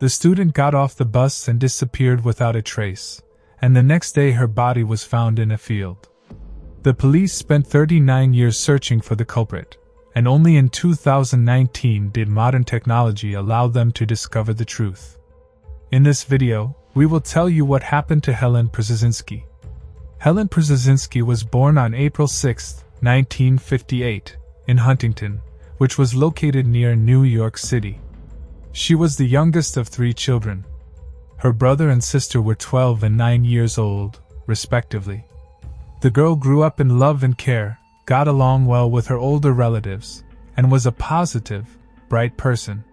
The student got off the bus and disappeared without a trace, and the next day her body was found in a field. The police spent 39 years searching for the culprit, and only in 2019 did modern technology allow them to discover the truth. In this video, we will tell you what happened to Helen Przezinski. Helen Przezinski was born on April 6, 1958, in Huntington, which was located near New York City. She was the youngest of 3 children. Her brother and sister were 12 and 9 years old, respectively. The girl grew up in love and care, got along well with her older relatives, and was a positive, bright person.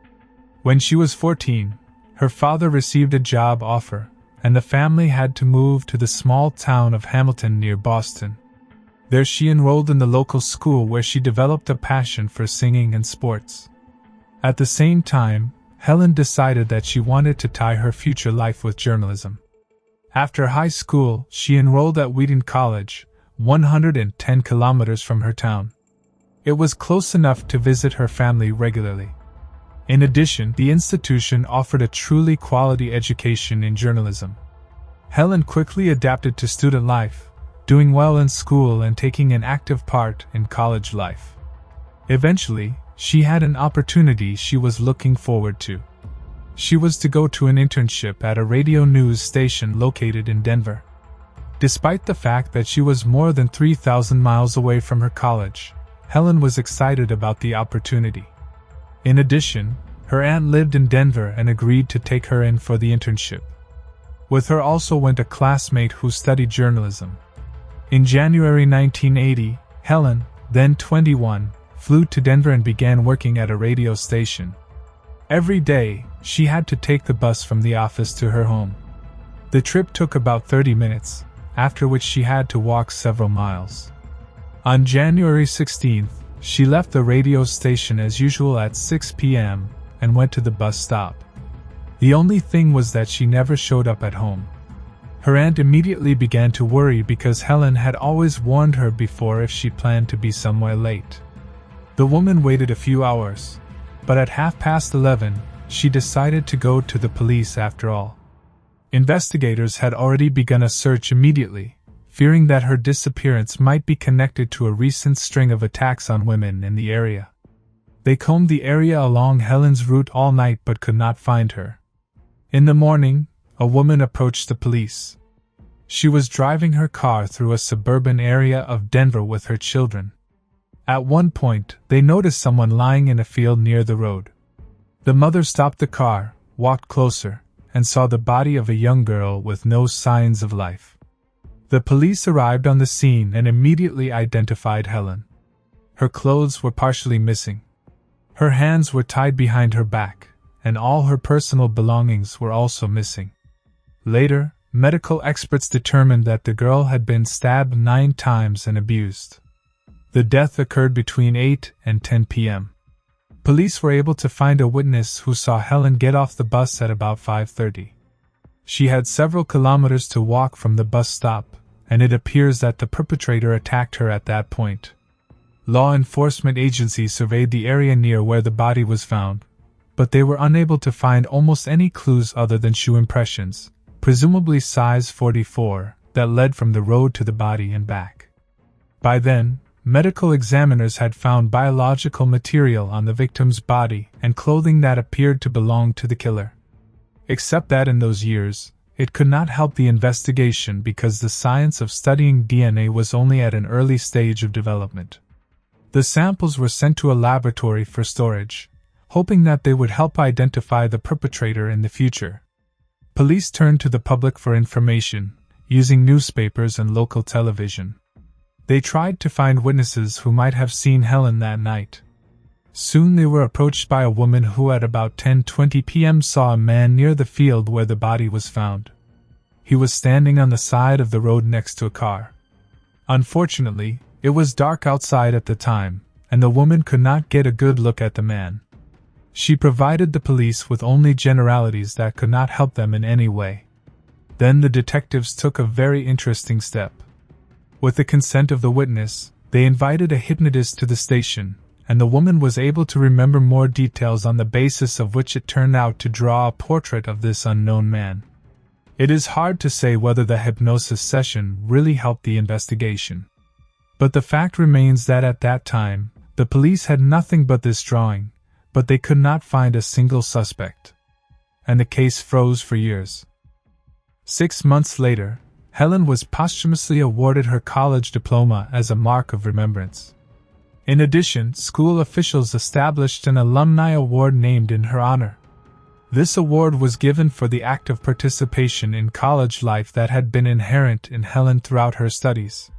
When she was 14, her father received a job offer, and the family had to move to the small town of Hamilton near Boston. There she enrolled in the local school where she developed a passion for singing and sports. At the same time, Helen decided that she wanted to tie her future life with journalism. After high school, she enrolled at Wheaton College, 110 kilometers from her town. It was close enough to visit her family regularly. In addition, the institution offered a truly quality education in journalism. Helen quickly adapted to student life, doing well in school and taking an active part in college life. Eventually, she had an opportunity she was looking forward to. She was to go to an internship at a radio news station located in Denver. Despite the fact that she was more than 3,000 miles away from her college, Helen was excited about the opportunity. In addition, her aunt lived in Denver and agreed to take her in for the internship. With her also went a classmate who studied journalism. In January 1980, Helen, then 21, flew to Denver and began working at a radio station. Every day, she had to take the bus from the office to her home. The trip took about 30 minutes, after which she had to walk several miles. On January 16th, she left the radio station as usual at 6 p.m. and went to the bus stop. The only thing was that she never showed up at home. Her aunt immediately began to worry because Helen had always warned her before if she planned to be somewhere late. The woman waited a few hours, but at 11:30, she decided to go to the police after all. Investigators had already begun a search immediately, fearing that her disappearance might be connected to a recent string of attacks on women in the area. They combed the area along Helen's route all night but could not find her. In the morning, a woman approached the police. She was driving her car through a suburban area of Denver with her children. At one point, they noticed someone lying in a field near the road. The mother stopped the car, walked closer, and saw the body of a young girl with no signs of life. The police arrived on the scene and immediately identified Helen. Her clothes were partially missing. Her hands were tied behind her back, and all her personal belongings were also missing. Later, medical experts determined that the girl had been stabbed 9 times and abused. The death occurred between 8 and 10 p.m. Police were able to find a witness who saw Helen get off the bus at about 5:30. She had several kilometers to walk from the bus stop, and it appears that the perpetrator attacked her at that point. Law enforcement agencies surveyed the area near where the body was found, but they were unable to find almost any clues other than shoe impressions, presumably size 44, that led from the road to the body and back. By then, medical examiners had found biological material on the victim's body and clothing that appeared to belong to the killer. Except that in those years, it could not help the investigation because the science of studying DNA was only at an early stage of development. The samples were sent to a laboratory for storage, hoping that they would help identify the perpetrator in the future. Police turned to the public for information, using newspapers and local television. They tried to find witnesses who might have seen Helen that night. Soon they were approached by a woman who at about 10:20 p.m. saw a man near the field where the body was found. He was standing on the side of the road next to a car. Unfortunately, it was dark outside at the time, and the woman could not get a good look at the man. She provided the police with only generalities that could not help them in any way. Then the detectives took a very interesting step. With the consent of the witness, they invited a hypnotist to the station, and the woman was able to remember more details on the basis of which it turned out to draw a portrait of this unknown man. It is hard to say whether the hypnosis session really helped the investigation. But the fact remains that at that time, the police had nothing but this drawing, but they could not find a single suspect. And the case froze for years. 6 months later, Helen was posthumously awarded her college diploma as a mark of remembrance. In addition, school officials established an alumni award named in her honor. This award was given for the active participation in college life that had been inherent in Helen throughout her studies.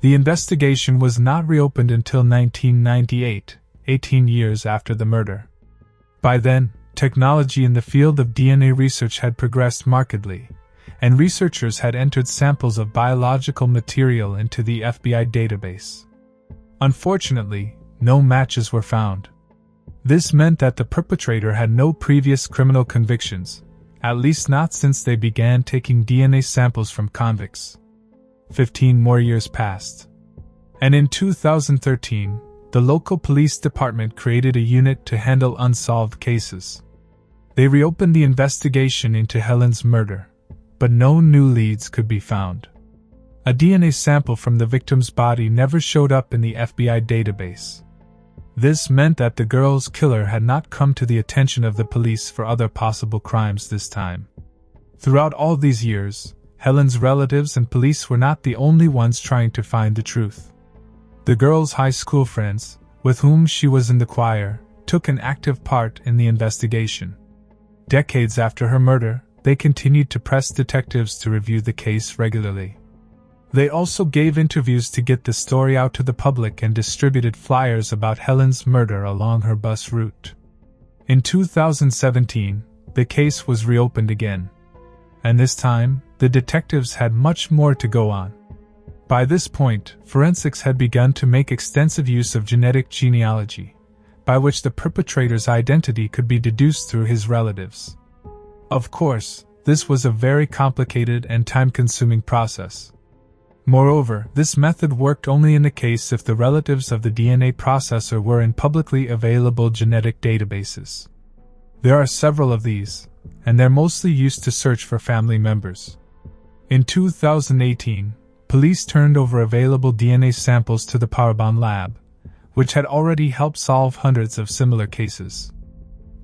The investigation was not reopened until 1998, 18 years after the murder. By then, technology in the field of DNA research had progressed markedly, and researchers had entered samples of biological material into the FBI database. Unfortunately, no matches were found. This meant that the perpetrator had no previous criminal convictions, at least not since they began taking DNA samples from convicts. 15 more years passed. And in 2013, the local police department created a unit to handle unsolved cases. They reopened the investigation into Helen's murder, but no new leads could be found. A DNA sample from the victim's body never showed up in the FBI database. This meant that the girl's killer had not come to the attention of the police for other possible crimes this time. Throughout all these years, Helen's relatives and police were not the only ones trying to find the truth. The girl's high school friends, with whom she was in the choir, took an active part in the investigation. Decades after her murder, they continued to press detectives to review the case regularly. They also gave interviews to get the story out to the public and distributed flyers about Helen's murder along her bus route. In 2017, the case was reopened again. And this time, the detectives had much more to go on. By this point, forensics had begun to make extensive use of genetic genealogy, by which the perpetrator's identity could be deduced through his relatives. Of course, this was a very complicated and time-consuming process. Moreover, this method worked only in the case if the relatives of the DNA processor were in publicly available genetic databases. There are several of these, and they're mostly used to search for family members. In 2018, police turned over available DNA samples to the Parabon lab, which had already helped solve hundreds of similar cases.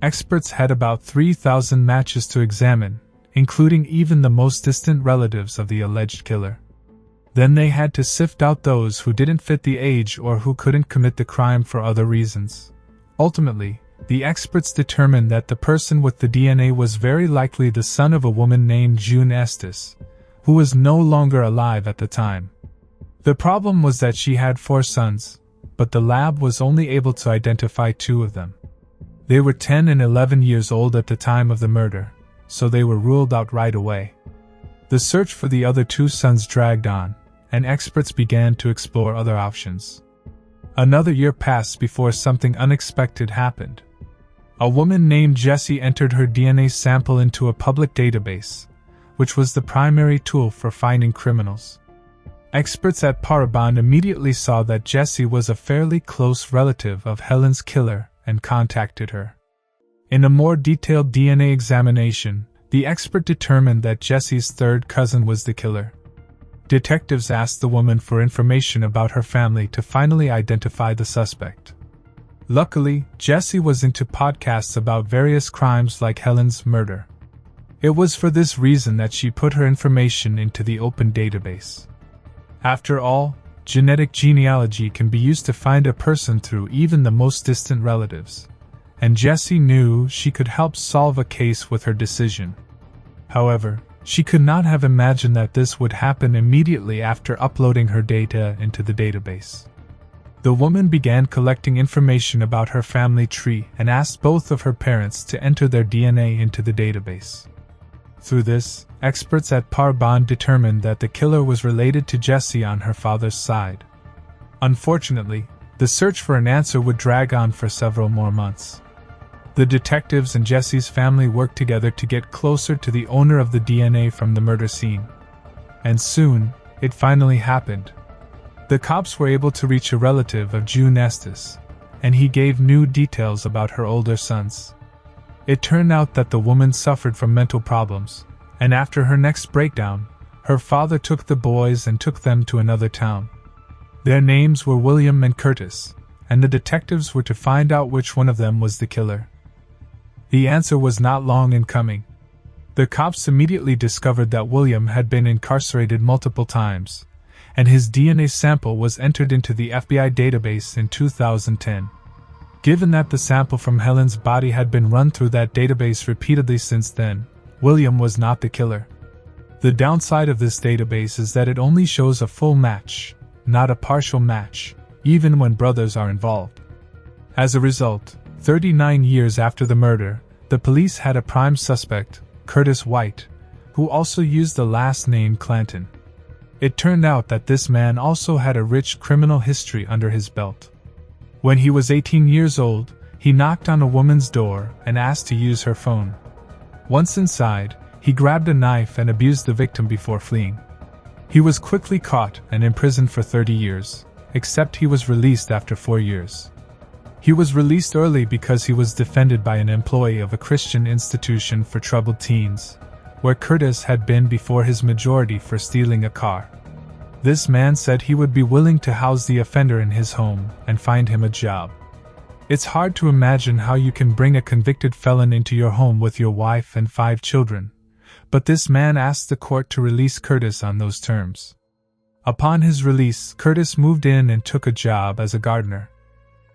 Experts had about 3,000 matches to examine, including even the most distant relatives of the alleged killer. Then they had to sift out those who didn't fit the age or who couldn't commit the crime for other reasons. Ultimately, the experts determined that the person with the DNA was very likely the son of a woman named June Estes, who was no longer alive at the time. The problem was that she had 4 sons, but the lab was only able to identify 2 of them. They were 10 and 11 years old at the time of the murder, so they were ruled out right away. The search for the other 2 sons dragged on, and experts began to explore other options. Another year passed before something unexpected happened. A woman named Jessie entered her DNA sample into a public database, which was the primary tool for finding criminals. Experts at Parabon immediately saw that Jessie was a fairly close relative of Helen's killer and contacted her. In a more detailed DNA examination, the expert determined that Jessie's 3rd cousin was the killer. Detectives asked the woman for information about her family to finally identify the suspect. Luckily, Jessie was into podcasts about various crimes like Helen's murder. It was for this reason that she put her information into the open database. After all, genetic genealogy can be used to find a person through even the most distant relatives, and Jessie knew she could help solve a case with her decision. However, she could not have imagined that this would happen immediately after uploading her data into the database. The woman began collecting information about her family tree and asked both of her parents to enter their DNA into the database. Through this, experts at Parabon determined that the killer was related to Jessie on her father's side. Unfortunately, the search for an answer would drag on for several more months. The detectives and Jessie's family worked together to get closer to the owner of the DNA from the murder scene. And soon, it finally happened. The cops were able to reach a relative of June Estes, and he gave new details about her older sons. It turned out that the woman suffered from mental problems, and after her next breakdown, her father took the boys and took them to another town. Their names were William and Curtis, and the detectives were to find out which one of them was the killer. The answer was not long in coming. The cops immediately discovered that William had been incarcerated multiple times, and his DNA sample was entered into the FBI database in 2010. Given that the sample from Helen's body had been run through that database repeatedly since then, William was not the killer. The downside of this database is that it only shows a full match, not a partial match, even when brothers are involved. As a result, 39 years after the murder, the police had a prime suspect, Curtis White, who also used the last name Clanton. It turned out that this man also had a rich criminal history under his belt. When he was 18 years old, he knocked on a woman's door and asked to use her phone. Once inside, he grabbed a knife and abused the victim before fleeing. He was quickly caught and imprisoned for 30 years, except he was released after 4 years. He was released early because he was defended by an employee of a Christian institution for troubled teens, where Curtis had been before his majority for stealing a car. This man said he would be willing to house the offender in his home and find him a job. It's hard to imagine how you can bring a convicted felon into your home with your wife and 5 children, but this man asked the court to release Curtis on those terms. Upon his release, Curtis moved in and took a job as a gardener.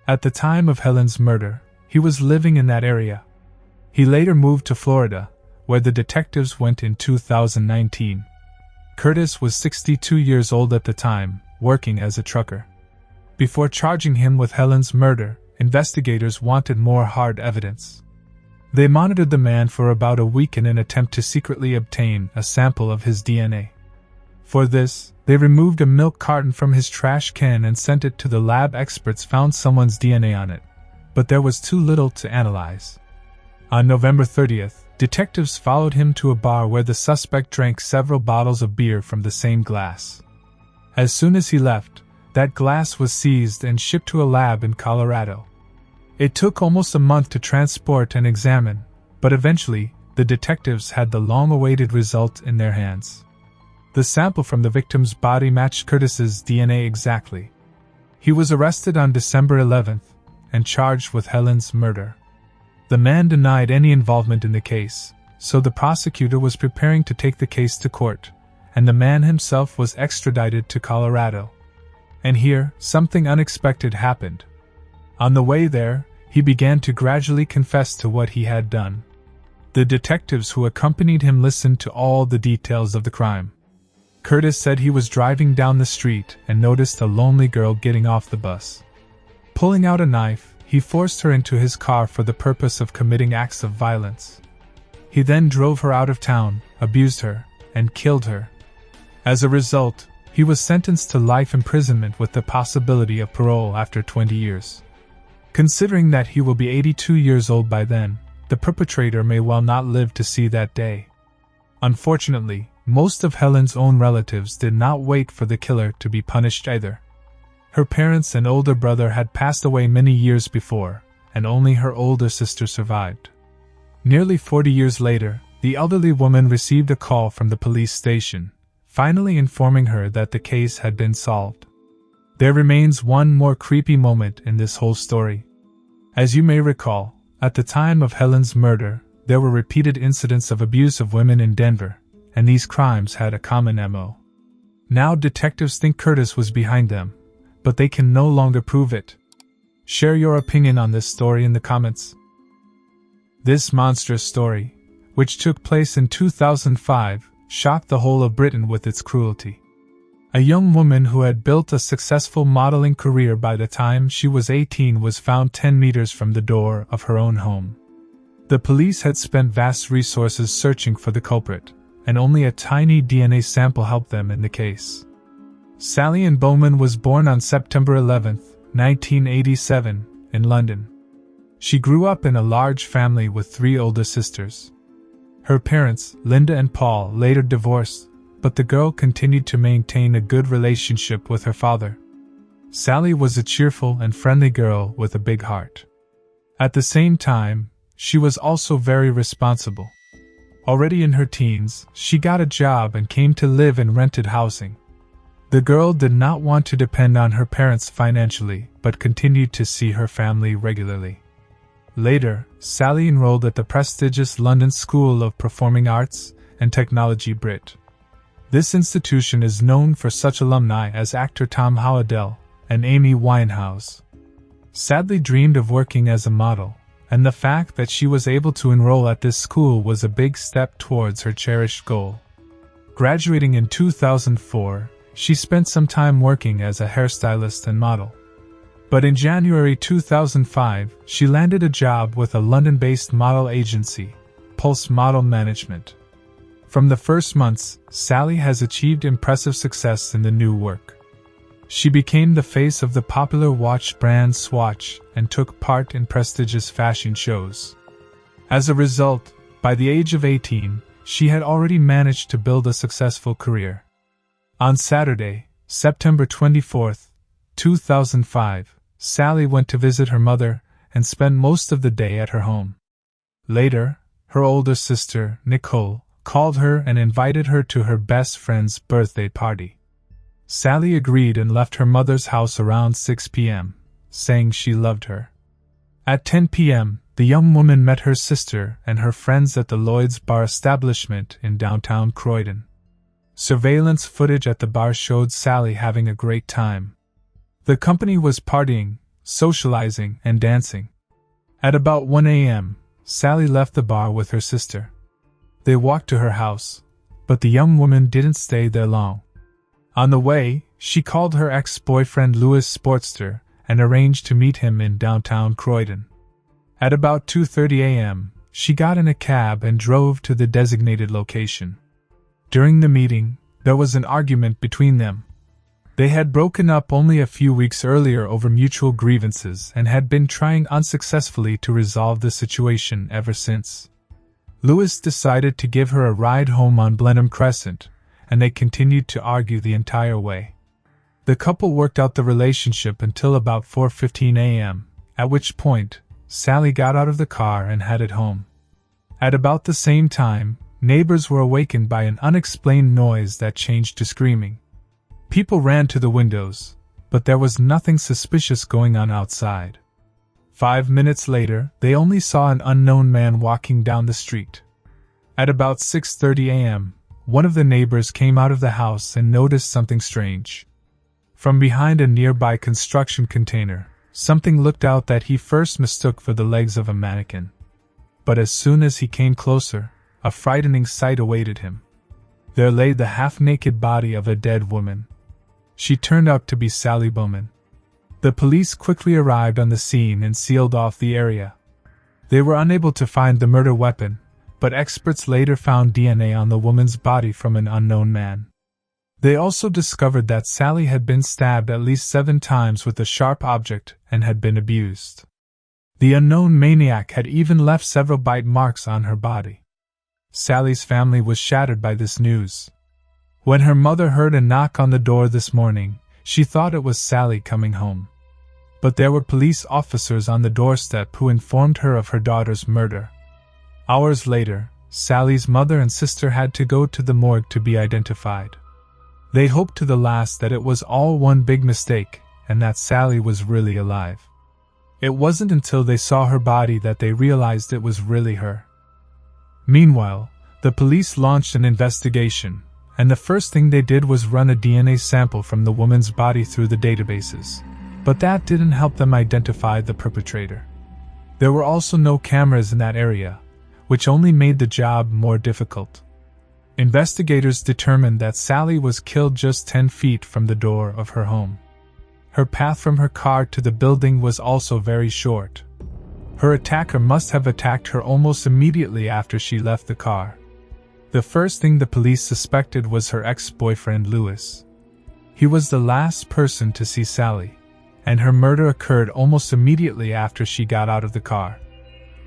At the time of Helen's murder, he was living in that area. He later moved to Florida, where the detectives went in 2019. Curtis was 62 years old at the time, working as a trucker. Before charging him with Helen's murder, investigators wanted more hard evidence. They monitored the man for about a week in an attempt to secretly obtain a sample of his DNA. For this, they removed a milk carton from his trash can and sent it to the lab. Experts found someone's DNA on it, but there was too little to analyze. On November 30th, detectives followed him to a bar where the suspect drank several bottles of beer from the same glass. As soon as he left, that glass was seized and shipped to a lab in Colorado. It took almost a month to transport and examine, but eventually, the detectives had the long-awaited result in their hands. The sample from the victim's body matched Curtis's DNA exactly. He was arrested on December 11th and charged with Helen's murder. The man denied any involvement in the case, so the prosecutor was preparing to take the case to court, and the man himself was extradited to Colorado. And here, something unexpected happened. On the way there, he began to gradually confess to what he had done. The detectives who accompanied him listened to all the details of the crime. Curtis said he was driving down the street and noticed a lonely girl getting off the bus. Pulling out a knife, he forced her into his car for the purpose of committing acts of violence. He then drove her out of town, abused her, and killed her. As a result, he was sentenced to life imprisonment with the possibility of parole after 20 years. Considering that he will be 82 years old by then, the perpetrator may well not live to see that day. Unfortunately, most of Helen's own relatives did not wait for the killer to be punished either. Her parents and older brother had passed away many years before, and only her older sister survived. Nearly 40 years later, the elderly woman received a call from the police station, finally informing her that the case had been solved. There remains one more creepy moment in this whole story. As you may recall, at the time of Helen's murder, there were repeated incidents of abuse of women in Denver, and these crimes had a common MO. Now detectives think Curtis was behind them, but they can no longer prove it. Share your opinion on this story in the comments. This monstrous story, which took place in 2005, shocked the whole of Britain with its cruelty. A young woman who had built a successful modeling career by the time she was 18 was found 10 meters from the door of her own home. The police had spent vast resources searching for the culprit, and only a tiny DNA sample helped them in the case. Sally Ann Bowman was born on September 11, 1987, in London. She grew up in a large family with 3 older sisters. Her parents, Linda and Paul, later divorced, but the girl continued to maintain a good relationship with her father. Sally was a cheerful and friendly girl with a big heart. At the same time, she was also very responsible. Already in her teens, she got a job and came to live in rented housing. The girl did not want to depend on her parents financially, but continued to see her family regularly. Later, Sally enrolled at the prestigious London School of Performing Arts and Technology Brit. This institution is known for such alumni as actor Tom Howell and Amy Winehouse. Sadly dreamed of working as a model, and the fact that she was able to enroll at this school was a big step towards her cherished goal. Graduating in 2004, she spent some time working as a hairstylist and model. But in January 2005, she landed a job with a London-based model agency, Pulse Model Management. From the first months, Sally has achieved impressive success in the new work. She became the face of the popular watch brand Swatch and took part in prestigious fashion shows. As a result, by the age of 18, she had already managed to build a successful career. On Saturday, September 24, 2005, Sally went to visit her mother and spent most of the day at her home. Later, her older sister, Nicole, called her and invited her to her best friend's birthday party. Sally agreed and left her mother's house around 6 p.m., saying she loved her. At 10 p.m., the young woman met her sister and her friends at the Lloyd's Bar establishment in downtown Croydon. Surveillance footage at the bar showed Sally having a great time. The company was partying, socializing, and dancing. At about 1 a.m., Sally left the bar with her sister. They walked to her house, but the young woman didn't stay there long. On the way, she called her ex-boyfriend Louis Sportster and arranged to meet him in downtown Croydon. At about 2:30 a.m., she got in a cab and drove to the designated location. During the meeting, there was an argument between them. They had broken up only a few weeks earlier over mutual grievances and had been trying unsuccessfully to resolve the situation ever since. Louis decided to give her a ride home on Blenheim Crescent, and they continued to argue the entire way. The couple worked out the relationship until about 4:15 a.m., at which point, Sally got out of the car and headed home. At about the same time, neighbors were awakened by an unexplained noise that changed to screaming. People ran to the windows, but there was nothing suspicious going on outside. 5 minutes later, they only saw an unknown man walking down the street. At about 6:30 a.m., one of the neighbors came out of the house and noticed something strange. From behind a nearby construction container, something looked out that he first mistook for the legs of a mannequin. But as soon as he came closer, a frightening sight awaited him. There lay the half-naked body of a dead woman. She turned out to be Sally Bowman. The police quickly arrived on the scene and sealed off the area. They were unable to find the murder weapon, but experts later found DNA on the woman's body from an unknown man. They also discovered that Sally had been stabbed at least 7 times with a sharp object and had been abused. The unknown maniac had even left several bite marks on her body. Sally's family was shattered by this news. When her mother heard a knock on the door this morning, she thought it was Sally coming home. But there were police officers on the doorstep who informed her of her daughter's murder. Hours later, Sally's mother and sister had to go to the morgue to be identified. They hoped to the last that it was all one big mistake and that Sally was really alive. It wasn't until they saw her body that they realized it was really her. Meanwhile, the police launched an investigation, and the first thing they did was run a DNA sample from the woman's body through the databases. But that didn't help them identify the perpetrator. There were also no cameras in that area, which only made the job more difficult. Investigators determined that Sally was killed just 10 feet from the door of her home. Her path from her car to the building was also very short. Her attacker must have attacked her almost immediately after she left the car. The first thing the police suspected was her ex-boyfriend Louis. He was the last person to see Sally, and her murder occurred almost immediately after she got out of the car.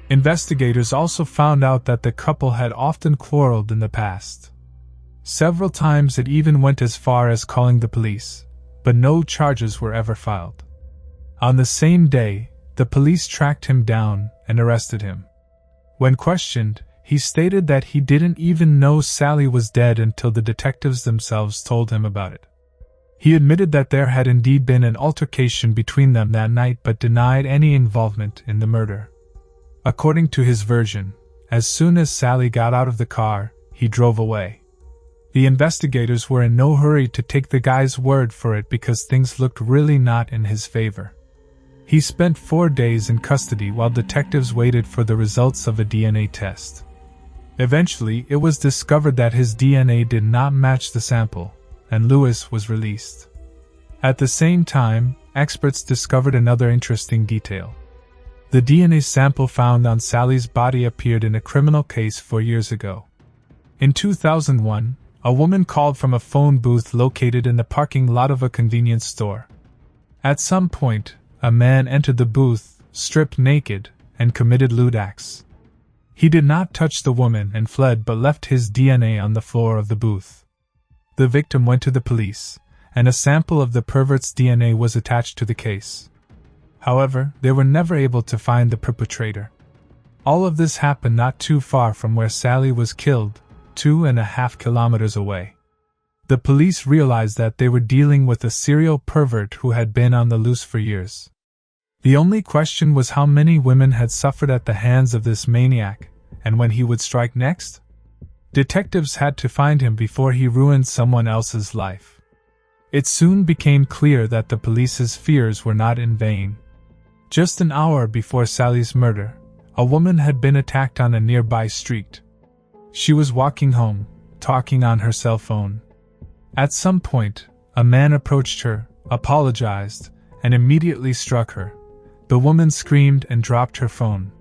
Investigators also found out that the couple had often quarreled in the past. Several times it even went as far as calling the police, but no charges were ever filed. On the same day, the police tracked him down and arrested him. When questioned, he stated that he didn't even know Sally was dead until the detectives themselves told him about it. He admitted that there had indeed been an altercation between them that night but denied any involvement in the murder. According to his version, as soon as Sally got out of the car, he drove away. The investigators were in no hurry to take the guy's word for it because things looked really not in his favor. He spent 4 days in custody while detectives waited for the results of a DNA test. Eventually, it was discovered that his DNA did not match the sample, and Lewis was released. At the same time, experts discovered another interesting detail. The DNA sample found on Sally's body appeared in a criminal case 4 years ago. In 2001, a woman called from a phone booth located in the parking lot of a convenience store. At some point, a man entered the booth, stripped naked, and committed lewd acts. He did not touch the woman and fled but left his DNA on the floor of the booth. The victim went to the police, and a sample of the pervert's DNA was attached to the case. However, they were never able to find the perpetrator. All of this happened not too far from where Sally was killed, 2.5 kilometers away. The police realized that they were dealing with a serial pervert who had been on the loose for years. The only question was how many women had suffered at the hands of this maniac, and when he would strike next? Detectives had to find him before he ruined someone else's life. It soon became clear that the police's fears were not in vain. Just an hour before Sally's murder, a woman had been attacked on a nearby street. She was walking home, talking on her cell phone. At some point, a man approached her, apologized, and immediately struck her. The woman screamed and dropped her phone.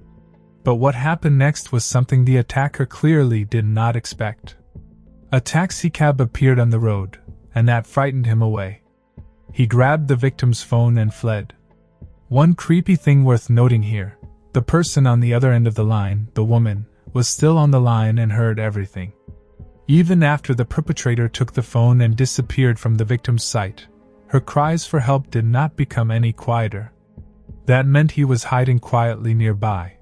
But what happened next was something the attacker clearly did not expect. A taxicab appeared on the road, and that frightened him away. He grabbed the victim's phone and fled. One creepy thing worth noting here: the person on the other end of the line, the woman, was still on the line and heard everything. Even after the perpetrator took the phone and disappeared from the victim's sight, her cries for help did not become any quieter. That meant he was hiding quietly nearby.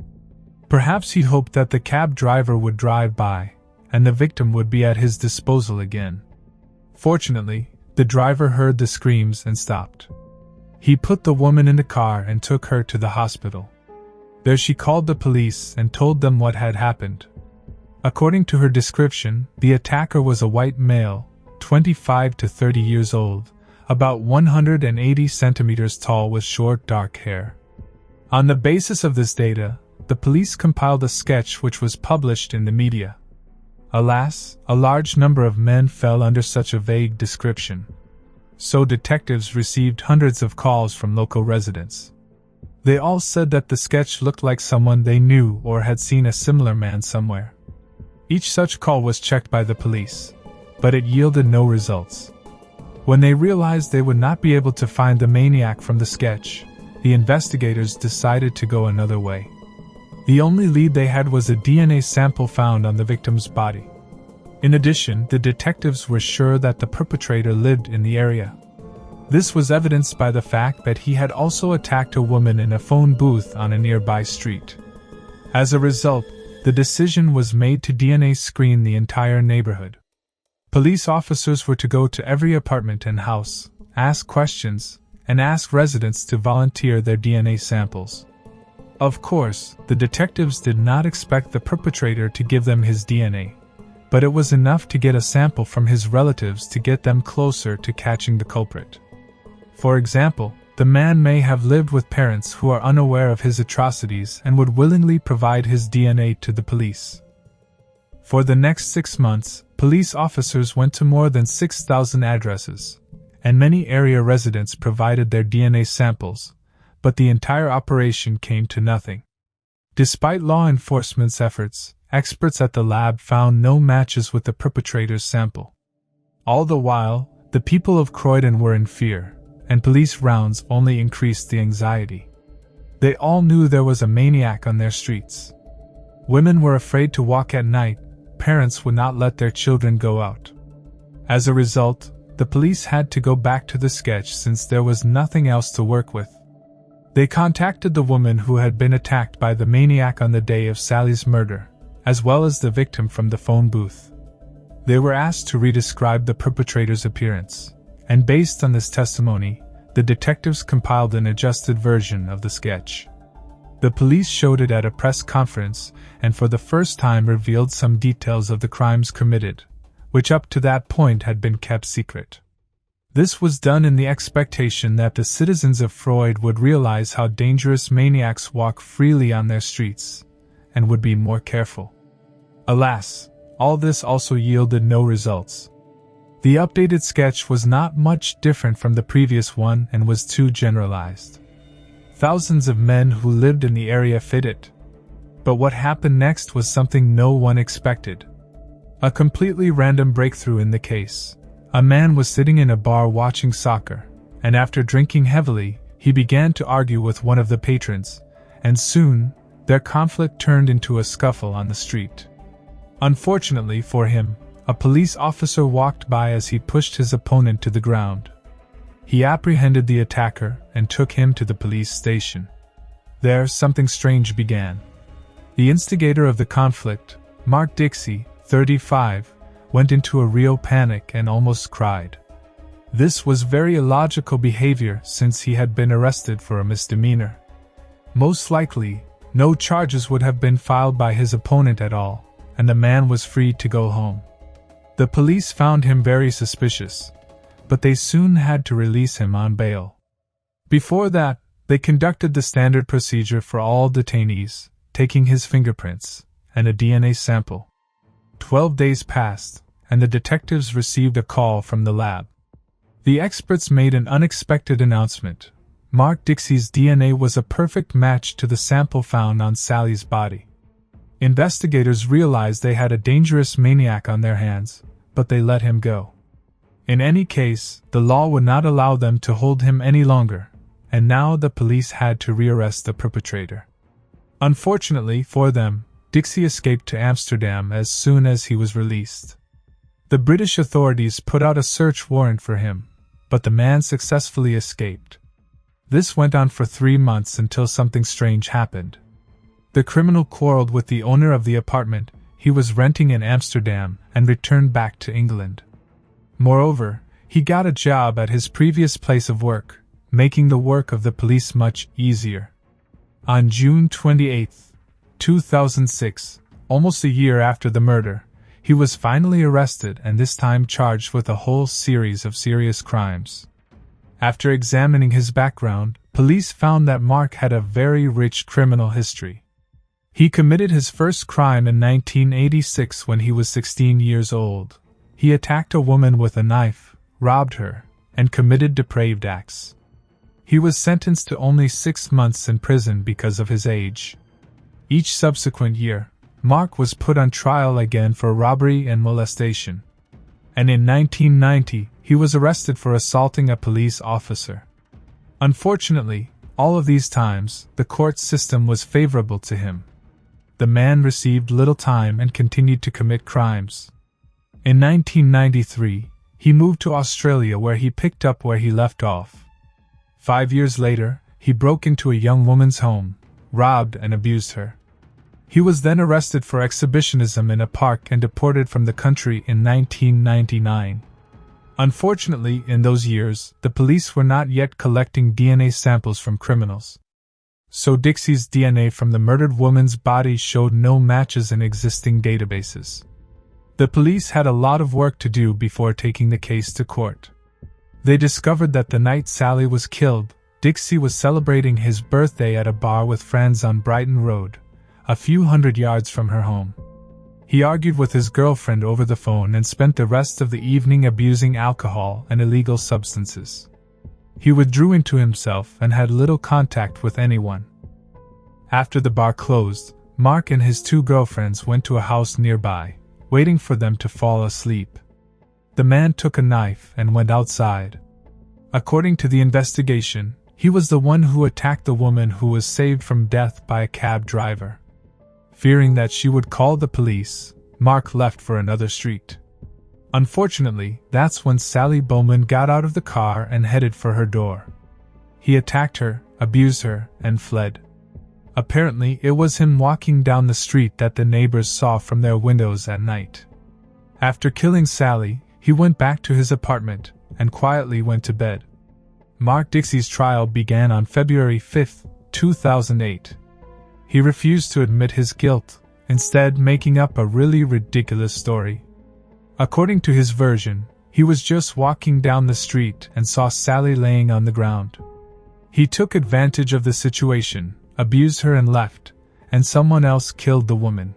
Perhaps he hoped that the cab driver would drive by, and the victim would be at his disposal again. Fortunately, the driver heard the screams and stopped. He put the woman in the car and took her to the hospital. There she called the police and told them what had happened. According to her description, the attacker was a white male, 25 to 30 years old, about 180 centimeters tall with short dark hair. On the basis of this data, the police compiled a sketch which was published in the media. Alas, a large number of men fell under such a vague description. So detectives received hundreds of calls from local residents. They all said that the sketch looked like someone they knew or had seen a similar man somewhere. Each such call was checked by the police, but it yielded no results. When they realized they would not be able to find the maniac from the sketch, the investigators decided to go another way. The only lead they had was a DNA sample found on the victim's body. In addition, the detectives were sure that the perpetrator lived in the area. This was evidenced by the fact that he had also attacked a woman in a phone booth on a nearby street. As a result, the decision was made to DNA screen the entire neighborhood. Police officers were to go to every apartment and house, ask questions, and ask residents to volunteer their DNA samples. Of course, the detectives did not expect the perpetrator to give them his DNA, but it was enough to get a sample from his relatives to get them closer to catching the culprit. For example, the man may have lived with parents who are unaware of his atrocities and would willingly provide his DNA to the police. For the next 6 months, police officers went to more than 6,000 addresses, and many area residents provided their DNA samples, but the entire operation came to nothing. Despite law enforcement's efforts, experts at the lab found no matches with the perpetrator's sample. All the while, the people of Croydon were in fear, and police rounds only increased the anxiety. They all knew there was a maniac on their streets. Women were afraid to walk at night, parents would not let their children go out. As a result, the police had to go back to the sketch since there was nothing else to work with. They contacted the woman who had been attacked by the maniac on the day of Sally's murder, as well as the victim from the phone booth. They were asked to redescribe the perpetrator's appearance, and based on this testimony, the detectives compiled an adjusted version of the sketch. The police showed it at a press conference and for the first time revealed some details of the crimes committed, which up to that point had been kept secret. This was done in the expectation that the citizens of Freud would realize how dangerous maniacs walk freely on their streets, and would be more careful. Alas, all this also yielded no results. The updated sketch was not much different from the previous one and was too generalized. Thousands of men who lived in the area fit it. But what happened next was something no one expected. A completely random breakthrough in the case. A man was sitting in a bar watching soccer, and after drinking heavily, he began to argue with one of the patrons, and soon, their conflict turned into a scuffle on the street. Unfortunately for him, a police officer walked by as he pushed his opponent to the ground. He apprehended the attacker and took him to the police station. There, something strange began. The instigator of the conflict, Mark Dixie, 35, went into a real panic and almost cried. This was very illogical behavior since he had been arrested for a misdemeanor. Most likely, no charges would have been filed by his opponent at all, and the man was free to go home. The police found him very suspicious, but they soon had to release him on bail. Before that, they conducted the standard procedure for all detainees, taking his fingerprints and a DNA sample. 12 days passed, and the detectives received a call from the lab. The experts made an unexpected announcement. Mark Dixie's DNA was a perfect match to the sample found on Sally's body. Investigators realized they had a dangerous maniac on their hands, but they let him go. In any case, the law would not allow them to hold him any longer, and now the police had to rearrest the perpetrator. Unfortunately for them, Dixie escaped to Amsterdam as soon as he was released. The British authorities put out a search warrant for him, but the man successfully escaped. This went on for 3 months until something strange happened. The criminal quarreled with the owner of the apartment he was renting in Amsterdam and returned back to England. Moreover, he got a job at his previous place of work, making the work of the police much easier. On June 28, 2006, almost a year after the murder, he was finally arrested and this time charged with a whole series of serious crimes. After examining his background, police found that Mark had a very rich criminal history. He committed his first crime in 1986 when he was 16 years old. He attacked a woman with a knife, robbed her, and committed depraved acts. He was sentenced to only 6 months in prison because of his age. Each subsequent year, Mark was put on trial again for robbery and molestation. And in 1990, he was arrested for assaulting a police officer. Unfortunately, all of these times, the court system was favorable to him. The man received little time and continued to commit crimes. In 1993, he moved to Australia where he picked up where he left off. 5 years later, he broke into a young woman's home, robbed and abused her. He was then arrested for exhibitionism in a park and deported from the country in 1999. Unfortunately, in those years, the police were not yet collecting DNA samples from criminals. So Dixie's DNA from the murdered woman's body showed no matches in existing databases. The police had a lot of work to do before taking the case to court. They discovered that the night Sally was killed, Dixie was celebrating his birthday at a bar with friends on Brighton Road, a few hundred yards from her home. He argued with his girlfriend over the phone and spent the rest of the evening abusing alcohol and illegal substances. He withdrew into himself and had little contact with anyone. After the bar closed, Mark and his 2 girlfriends went to a house nearby, waiting for them to fall asleep. The man took a knife and went outside. According to the investigation, he was the one who attacked the woman who was saved from death by a cab driver. Fearing that she would call the police, Mark left for another street. Unfortunately, that's when Sally Bowman got out of the car and headed for her door. He attacked her, abused her, and fled. Apparently, it was him walking down the street that the neighbors saw from their windows at night. After killing Sally, he went back to his apartment and quietly went to bed. Mark Dixie's trial began on February 5, 2008. He refused to admit his guilt, instead making up a really ridiculous story. According to his version, he was just walking down the street and saw Sally laying on the ground. He took advantage of the situation, abused her and left, and someone else killed the woman.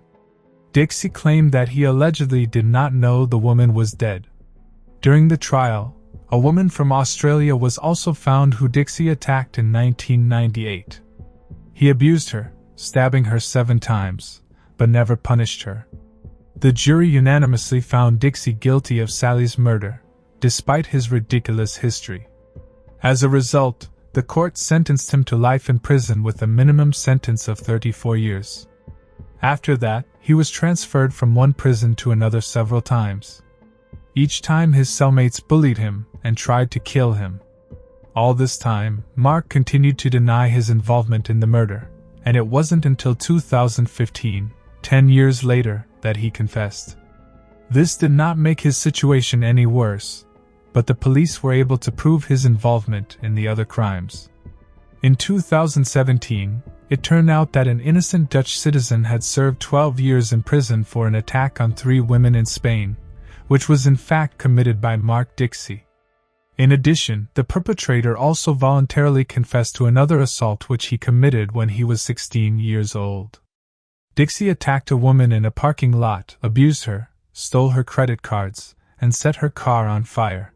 Dixie claimed that he allegedly did not know the woman was dead. During the trial, a woman from Australia was also found who Dixie attacked in 1998. He abused her, stabbing her 7 times, but never punished her. The jury unanimously found Dixie guilty of Sally's murder, despite his ridiculous history. As a result, the court sentenced him to life in prison with a minimum sentence of 34 years. After that, he was transferred from one prison to another several times. Each time his cellmates bullied him and tried to kill him. All this time, Mark continued to deny his involvement in the murder, and it wasn't until 2015, 10 years later, that he confessed. This did not make his situation any worse, but the police were able to prove his involvement in the other crimes. In 2017, it turned out that an innocent Dutch citizen had served 12 years in prison for an attack on 3 women in Spain, which was in fact committed by Mark Dixie. In addition, the perpetrator also voluntarily confessed to another assault which he committed when he was 16 years old. Dixie attacked a woman in a parking lot, abused her, stole her credit cards, and set her car on fire.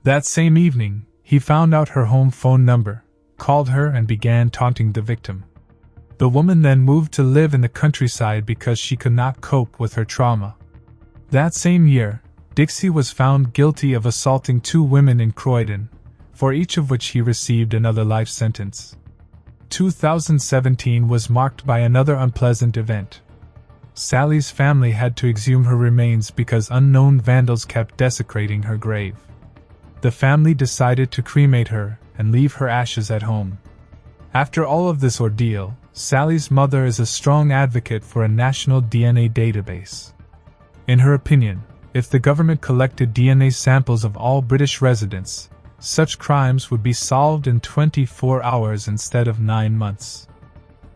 That same evening, he found out her home phone number, called her and began taunting the victim. The woman then moved to live in the countryside because she could not cope with her trauma. That same year, Dixie was found guilty of assaulting 2 women in Croydon, for each of which he received another life sentence. 2017 was marked by another unpleasant event. Sally's family had to exhume her remains because unknown vandals kept desecrating her grave. The family decided to cremate her and leave her ashes at home. After all of this ordeal, Sally's mother is a strong advocate for a national DNA database. In her opinion, if the government collected DNA samples of all British residents, such crimes would be solved in 24 hours instead of 9 months.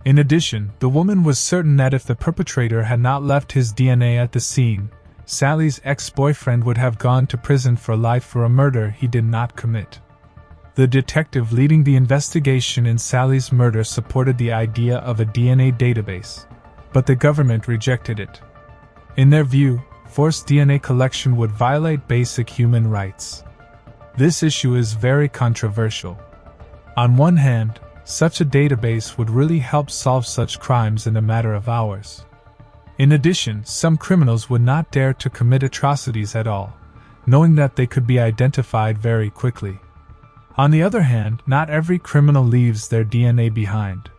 In addition, the woman was certain that if the perpetrator had not left his DNA at the scene, Sally's ex-boyfriend would have gone to prison for life for a murder he did not commit. The detective leading the investigation in Sally's murder supported the idea of a DNA database, but the government rejected it. In their view, forced DNA collection would violate basic human rights. This issue is very controversial. On one hand, such a database would really help solve such crimes in a matter of hours. In addition, some criminals would not dare to commit atrocities at all, knowing that they could be identified very quickly. On the other hand, not every criminal leaves their DNA behind.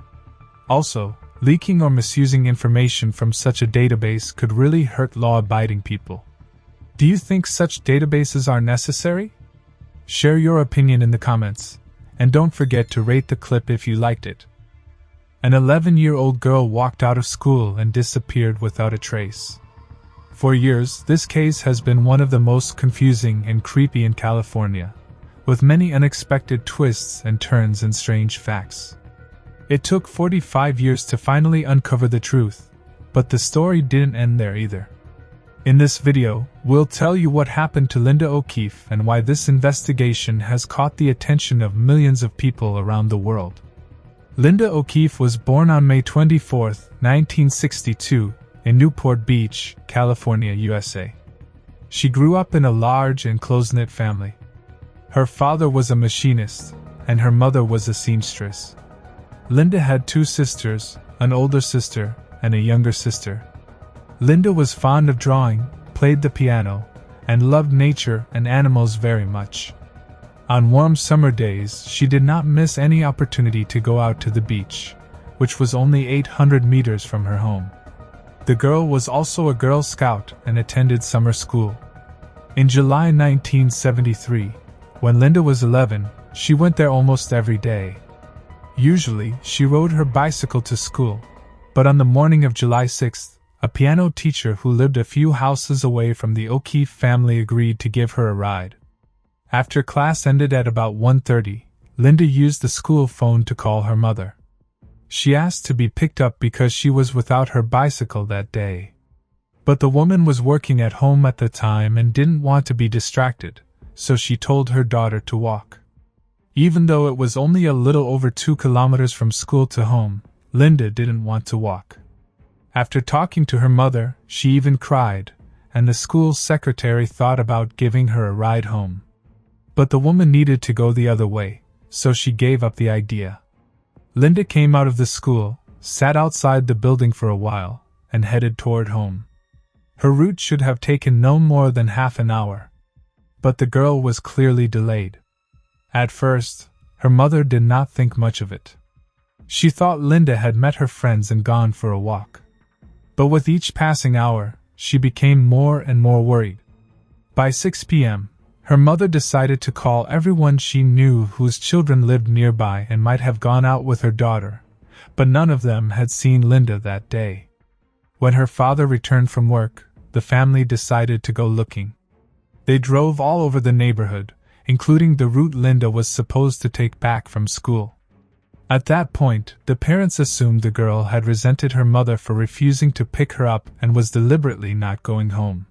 Also, leaking or misusing information from such a database could really hurt law-abiding people. Do you think such databases are necessary? Share your opinion in the comments, and don't forget to rate the clip if you liked it. An 11-year-old girl walked out of school and disappeared without a trace. For years, this case has been one of the most confusing and creepy in California, with many unexpected twists and turns and strange facts. It took 45 years to finally uncover the truth, but the story didn't end there either. In this video, we'll tell you what happened to Linda O'Keefe and why this investigation has caught the attention of millions of people around the world. Linda O'Keefe was born on May 24, 1962, in Newport Beach, California, USA. She grew up in a large and close-knit family. Her father was a machinist, and her mother was a seamstress. Linda had 2 sisters, an older sister and a younger sister. Linda was fond of drawing, played the piano, and loved nature and animals very much. On warm summer days, she did not miss any opportunity to go out to the beach, which was only 800 meters from her home. The girl was also a Girl Scout and attended summer school. In July 1973, when Linda was 11, she went there almost every day. Usually, she rode her bicycle to school, but on the morning of July 6th, a piano teacher who lived a few houses away from the O'Keefe family agreed to give her a ride. After class ended at about 1:30, Linda used the school phone to call her mother. She asked to be picked up because she was without her bicycle that day. But the woman was working at home at the time and didn't want to be distracted, so she told her daughter to walk. Even though it was only a little over 2 kilometers from school to home, Linda didn't want to walk. After talking to her mother, she even cried, and the school secretary thought about giving her a ride home. But the woman needed to go the other way, so she gave up the idea. Linda came out of the school, sat outside the building for a while, and headed toward home. Her route should have taken no more than half an hour. But the girl was clearly delayed. At first, her mother did not think much of it. She thought Linda had met her friends and gone for a walk. But with each passing hour, she became more and more worried. By 6 p.m., her mother decided to call everyone she knew whose children lived nearby and might have gone out with her daughter, but none of them had seen Linda that day. When her father returned from work, the family decided to go looking. They drove all over the neighborhood, including the route Linda was supposed to take back from school. At that point, the parents assumed the girl had resented her mother for refusing to pick her up and was deliberately not going home.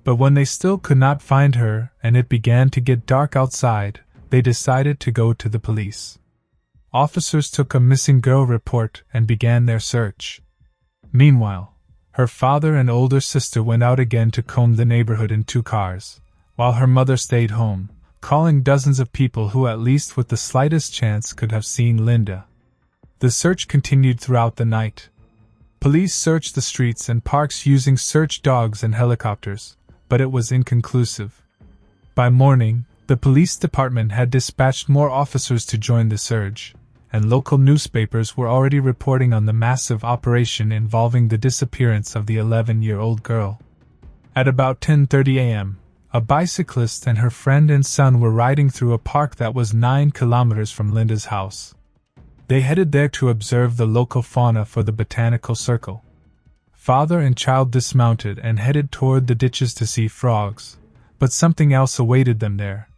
But when they still could not find her and it began to get dark outside, they decided to go to the police. Officers took a missing girl report and began their search. Meanwhile, her father and older sister went out again to comb the neighborhood in 2 cars, while her mother stayed home, calling dozens of people who at least with the slightest chance could have seen Linda. The search continued throughout the night. Police searched the streets and parks using search dogs and helicopters, but it was inconclusive. By morning, the police department had dispatched more officers to join the search, and local newspapers were already reporting on the massive operation involving the disappearance of the 11-year-old girl. At about 10:30 a.m., a bicyclist and her friend and son were riding through a park that was 9 kilometers from Linda's house. They headed there to observe the local fauna for the botanical circle. Father and child dismounted and headed toward the ditches to see frogs, but something else awaited them there.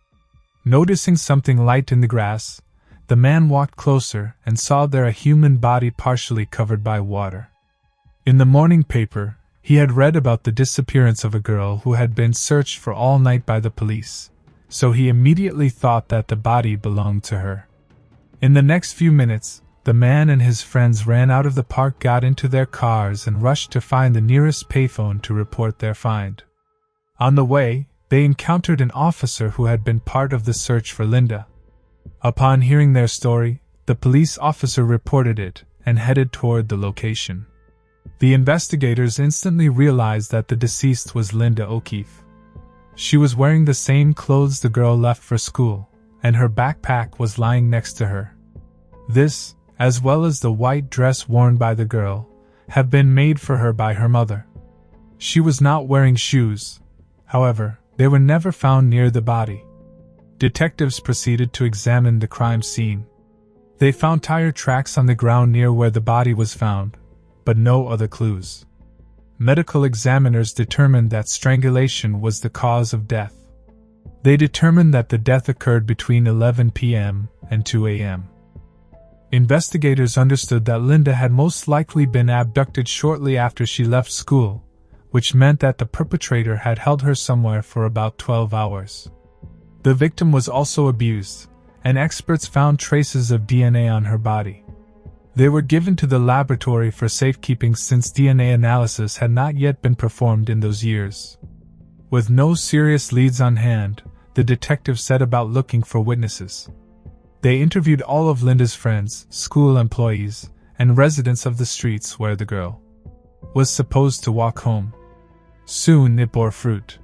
Noticing something light in the grass, the man walked closer and saw there a human body partially covered by water. In the morning paper, he had read about the disappearance of a girl who had been searched for all night by the police, so he immediately thought that the body belonged to her. In the next few minutes, the man and his friends ran out of the park, got into their cars, and rushed to find the nearest payphone to report their find. On the way, they encountered an officer who had been part of the search for Linda. Upon hearing their story, the police officer reported it and headed toward the location. The investigators instantly realized that the deceased was Linda O'Keefe. She was wearing the same clothes the girl left for school, and her backpack was lying next to her. This, as well as the white dress worn by the girl, have been made for her by her mother. She was not wearing shoes. However, they were never found near the body. Detectives proceeded to examine the crime scene. They found tire tracks on the ground near where the body was found, but no other clues. Medical examiners determined that strangulation was the cause of death. They determined that the death occurred between 11 p.m. and 2 a.m. Investigators understood that Linda had most likely been abducted shortly after she left school, which meant that the perpetrator had held her somewhere for about 12 hours. The victim was also abused, and experts found traces of DNA on her body. They were given to the laboratory for safekeeping since DNA analysis had not yet been performed in those years. With no serious leads on hand, the detectives set about looking for witnesses. They interviewed all of Linda's friends, school employees, and residents of the streets where the girl was supposed to walk home. Soon it bore fruit.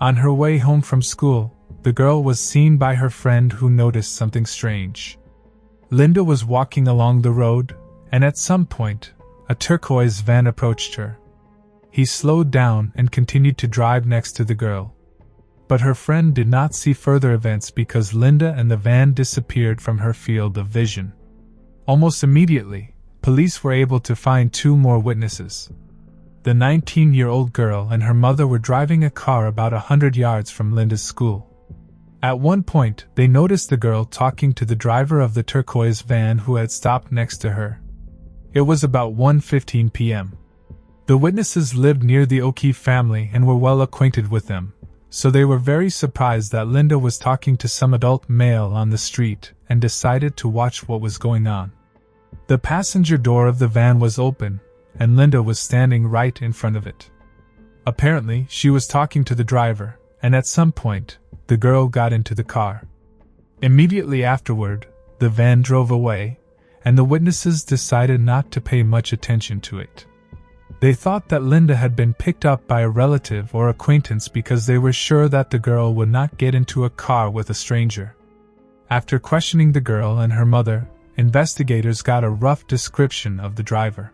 On her way home from school, the girl was seen by her friend who noticed something strange. Linda was walking along the road, and at some point, a turquoise van approached her. He slowed down and continued to drive next to the girl. but her friend did not see further events because Linda and the van disappeared from her field of vision. Almost immediately, police were able to find two more witnesses. The 19-year-old girl and her mother were driving a car about 100 yards from Linda's school. At one point, they noticed the girl talking to the driver of the turquoise van who had stopped next to her. It was about 1:15 p.m. The witnesses lived near the O'Keefe family and were well acquainted with them, so they were very surprised that Linda was talking to some adult male on the street and decided to watch what was going on. The passenger door of the van was open, and Linda was standing right in front of it. Apparently, she was talking to the driver, and at some point, the girl got into the car. Immediately afterward, the van drove away, and the witnesses decided not to pay much attention to it. They thought that Linda had been picked up by a relative or acquaintance because they were sure that the girl would not get into a car with a stranger. After questioning the girl and her mother, investigators got a rough description of the driver.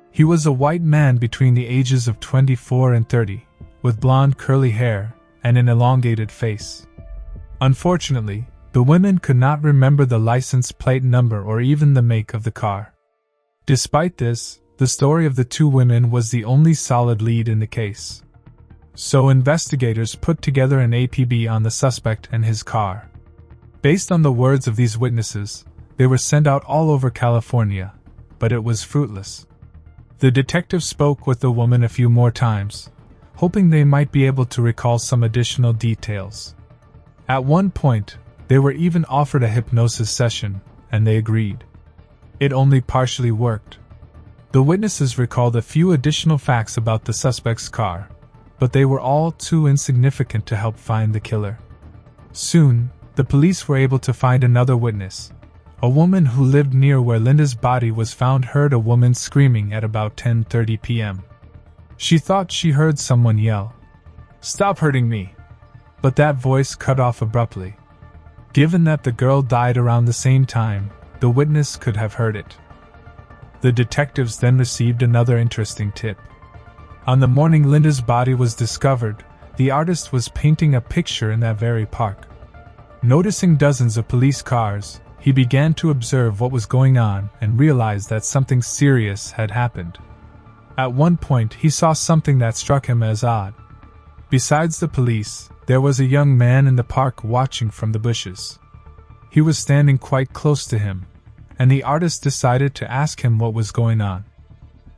He was a white man between the ages of 24 and 30, with blonde curly hair and an elongated face. Unfortunately, the women could not remember the license plate number or even the make of the car. Despite this, the story of the two women was the only solid lead in the case. So investigators put together an APB on the suspect and his car. Based on the words of these witnesses, they were sent out all over California, but it was fruitless. The detective spoke with the woman a few more times, hoping they might be able to recall some additional details. At one point, they were even offered a hypnosis session, and they agreed. It only partially worked. The witnesses recalled a few additional facts about the suspect's car, but they were all too insignificant to help find the killer. Soon, the police were able to find another witness. A woman who lived near where Linda's body was found heard a woman screaming at about 10:30 p.m. She thought she heard someone yell, "Stop hurting me!" But that voice cut off abruptly. Given that the girl died around the same time, the witness could have heard it. The detectives then received another interesting tip. On the morning Linda's body was discovered, the artist was painting a picture in that very park. Noticing dozens of police cars, he began to observe what was going on and realized that something serious had happened. At one point, he saw something that struck him as odd. Besides the police, there was a young man in the park watching from the bushes. He was standing quite close to him, and the artist decided to ask him what was going on.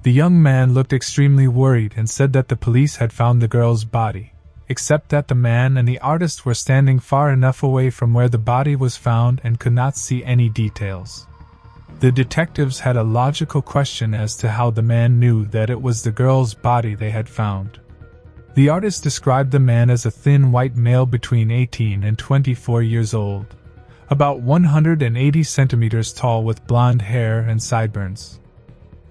The young man looked extremely worried and said that the police had found the girl's body, except that the man and the artist were standing far enough away from where the body was found and could not see any details. The detectives had a logical question as to how the man knew that it was the girl's body they had found. The artist described the man as a thin white male between 18 and 24 years old, about 180 centimeters tall with blonde hair and sideburns.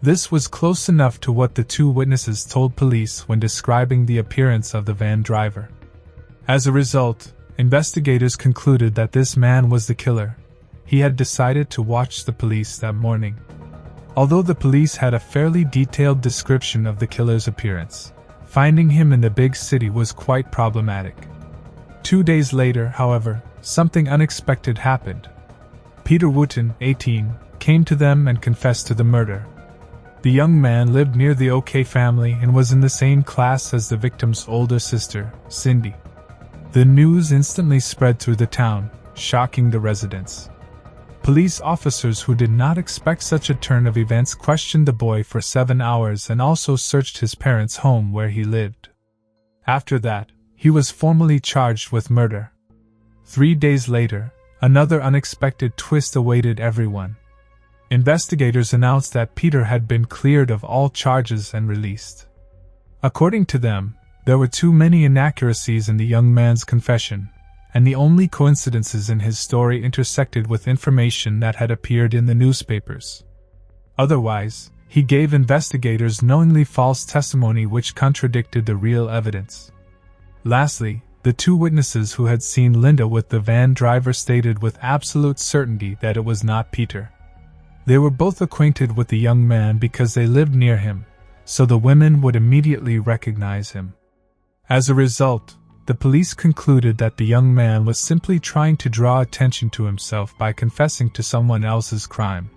This was close enough to what the two witnesses told police when describing the appearance of the van driver. As a result, investigators concluded that this man was the killer. He had decided to watch the police that morning. Although the police had a fairly detailed description of the killer's appearance, finding him in the big city was quite problematic. 2 days later, however, something unexpected happened. Peter Wooten, 18, came to them and confessed to the murder. The young man lived near the O'Keefe family and was in the same class as the victim's older sister, Cindy. The news instantly spread through the town, shocking the residents. Police officers who did not expect such a turn of events questioned the boy for 7 hours and also searched his parents' home where he lived. After that, he was formally charged with murder. 3 days later, another unexpected twist awaited everyone. Investigators announced that Peter had been cleared of all charges and released. According to them, there were too many inaccuracies in the young man's confession, and the only coincidences in his story intersected with information that had appeared in the newspapers. Otherwise, he gave investigators knowingly false testimony which contradicted the real evidence. Lastly, the two witnesses who had seen Linda with the van driver stated with absolute certainty that it was not Peter. They were both acquainted with the young man because they lived near him, so the women would immediately recognize him. As a result, the police concluded that the young man was simply trying to draw attention to himself by confessing to someone else's crime.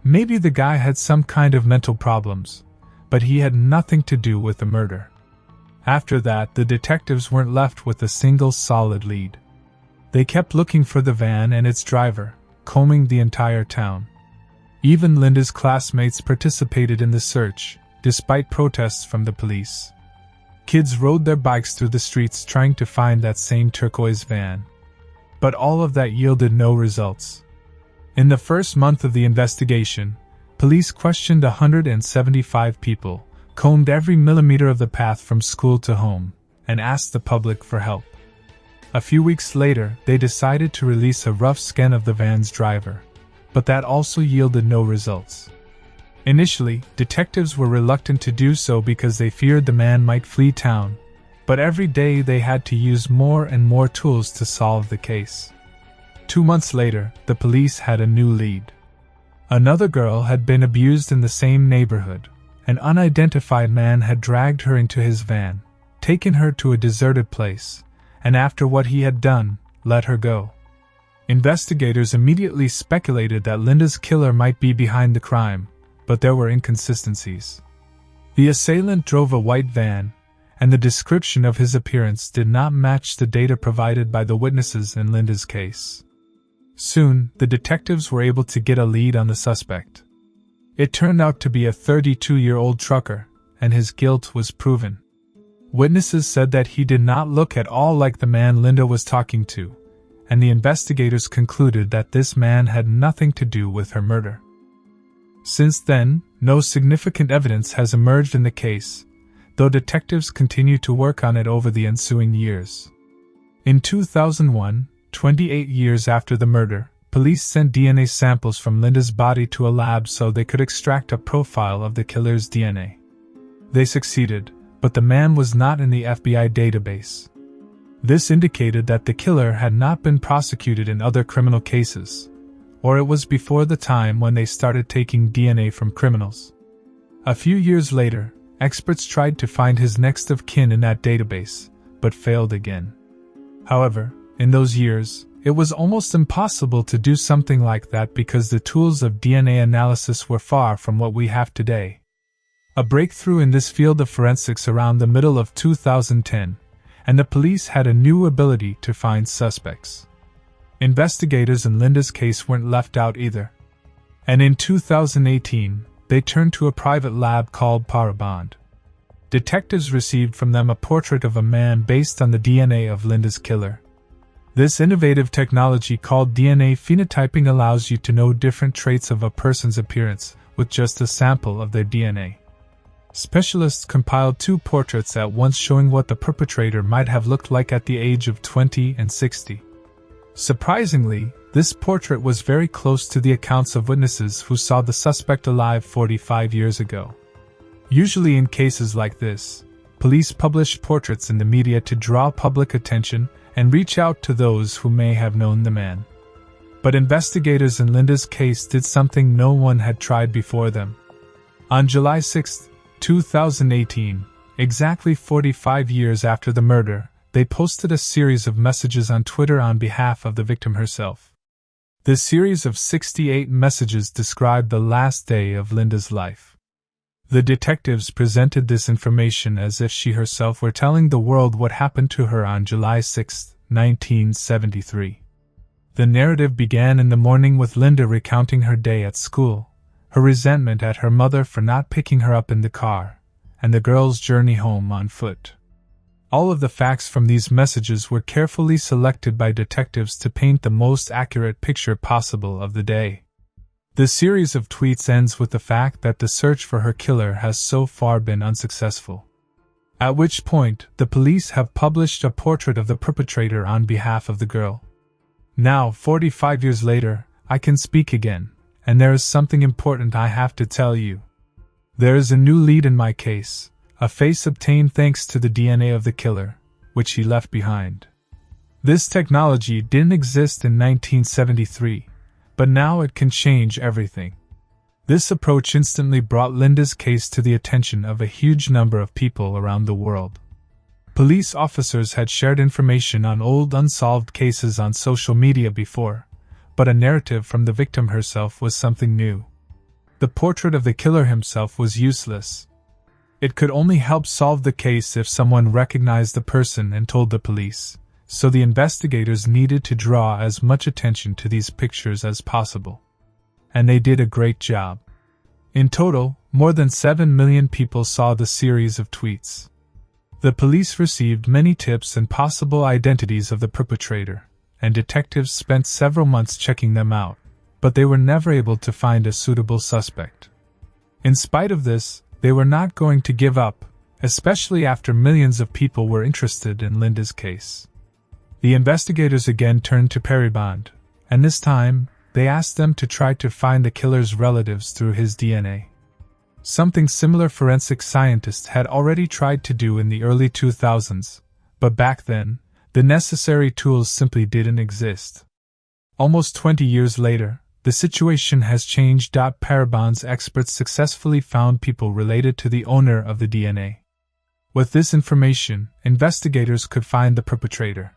Maybe the guy had some kind of mental problems, but he had nothing to do with the murder. After that, the detectives weren't left with a single solid lead. They kept looking for the van and its driver, combing the entire town. Even Linda's classmates participated in the search, despite protests from the police. Kids rode their bikes through the streets trying to find that same turquoise van. But all of that yielded no results. In the first month of the investigation, police questioned 175 people, combed every millimeter of the path from school to home, and asked the public for help. A few weeks later, they decided to release a rough scan of the van's driver, but that also yielded no results. Initially, detectives were reluctant to do so because they feared the man might flee town, but every day they had to use more and more tools to solve the case. 2 months later, the police had a new lead. Another girl had been abused in the same neighborhood. An unidentified man had dragged her into his van, taken her to a deserted place, and after what he had done, let her go. Investigators immediately speculated that Linda's killer might be behind the crime, but there were inconsistencies. The assailant drove a white van, and the description of his appearance did not match the data provided by the witnesses in Linda's case. Soon, the detectives were able to get a lead on the suspect. It turned out to be a 32-year-old trucker, and his guilt was proven. Witnesses said that he did not look at all like the man Linda was talking to, and the investigators concluded that this man had nothing to do with her murder. Since then, no significant evidence has emerged in the case, though detectives continue to work on it over the ensuing years. In 2001, 28 years after the murder, police sent DNA samples from Linda's body to a lab so they could extract a profile of the killer's DNA. They succeeded, but the man was not in the FBI database. This indicated that the killer had not been prosecuted in other criminal cases, or it was before the time when they started taking DNA from criminals. A few years later, experts tried to find his next of kin in that database, but failed again. However, in those years, it was almost impossible to do something like that because the tools of DNA analysis were far from what we have today. A breakthrough in this field of forensics around the middle of 2010, and the police had a new ability to find suspects. Investigators in Linda's case weren't left out either. And in 2018, they turned to a private lab called Parabond. Detectives received from them a portrait of a man based on the DNA of Linda's killer. This innovative technology called DNA phenotyping allows you to know different traits of a person's appearance with just a sample of their DNA. Specialists compiled 2 portraits at once showing what the perpetrator might have looked like at the age of 20 and 60. Surprisingly, this portrait was very close to the accounts of witnesses who saw the suspect alive 45 years ago. Usually in cases like this, police publish portraits in the media to draw public attention and reach out to those who may have known the man. But investigators in Linda's case did something no one had tried before them. On July 6, 2018, exactly 45 years after the murder, they posted a series of messages on Twitter on behalf of the victim herself. The series of 68 messages described the last day of Linda's life. The detectives presented this information as if she herself were telling the world what happened to her on July 6, 1973. The narrative began in the morning with Linda recounting her day at school, her resentment at her mother for not picking her up in the car, and the girl's journey home on foot. All of the facts from these messages were carefully selected by detectives to paint the most accurate picture possible of the day. The series of tweets ends with the fact that the search for her killer has so far been unsuccessful. At which point, the police have published a portrait of the perpetrator on behalf of the girl. Now, 45 years later, I can speak again, and there is something important I have to tell you. There is a new lead in my case, a face obtained thanks to the DNA of the killer, which he left behind. This technology didn't exist in 1973, but now it can change everything. This approach instantly brought Linda's case to the attention of a huge number of people around the world. Police officers had shared information on old unsolved cases on social media before, but a narrative from the victim herself was something new. The portrait of the killer himself was useless. It could only help solve the case if someone recognized the person and told the police, so the investigators needed to draw as much attention to these pictures as possible. And they did a great job. In total, more than 7 million people saw the series of tweets. The police received many tips and possible identities of the perpetrator, and detectives spent several months checking them out, but they were never able to find a suitable suspect. In spite of this, they were not going to give up, especially after millions of people were interested in Linda's case. The investigators again turned to Perry Bond, and this time, they asked them to try to find the killer's relatives through his DNA. Something similar forensic scientists had already tried to do in the early 2000s, but back then, the necessary tools simply didn't exist. Almost 20 years later, the situation has changed. Parabon's experts successfully found people related to the owner of the DNA. With this information, investigators could find the perpetrator.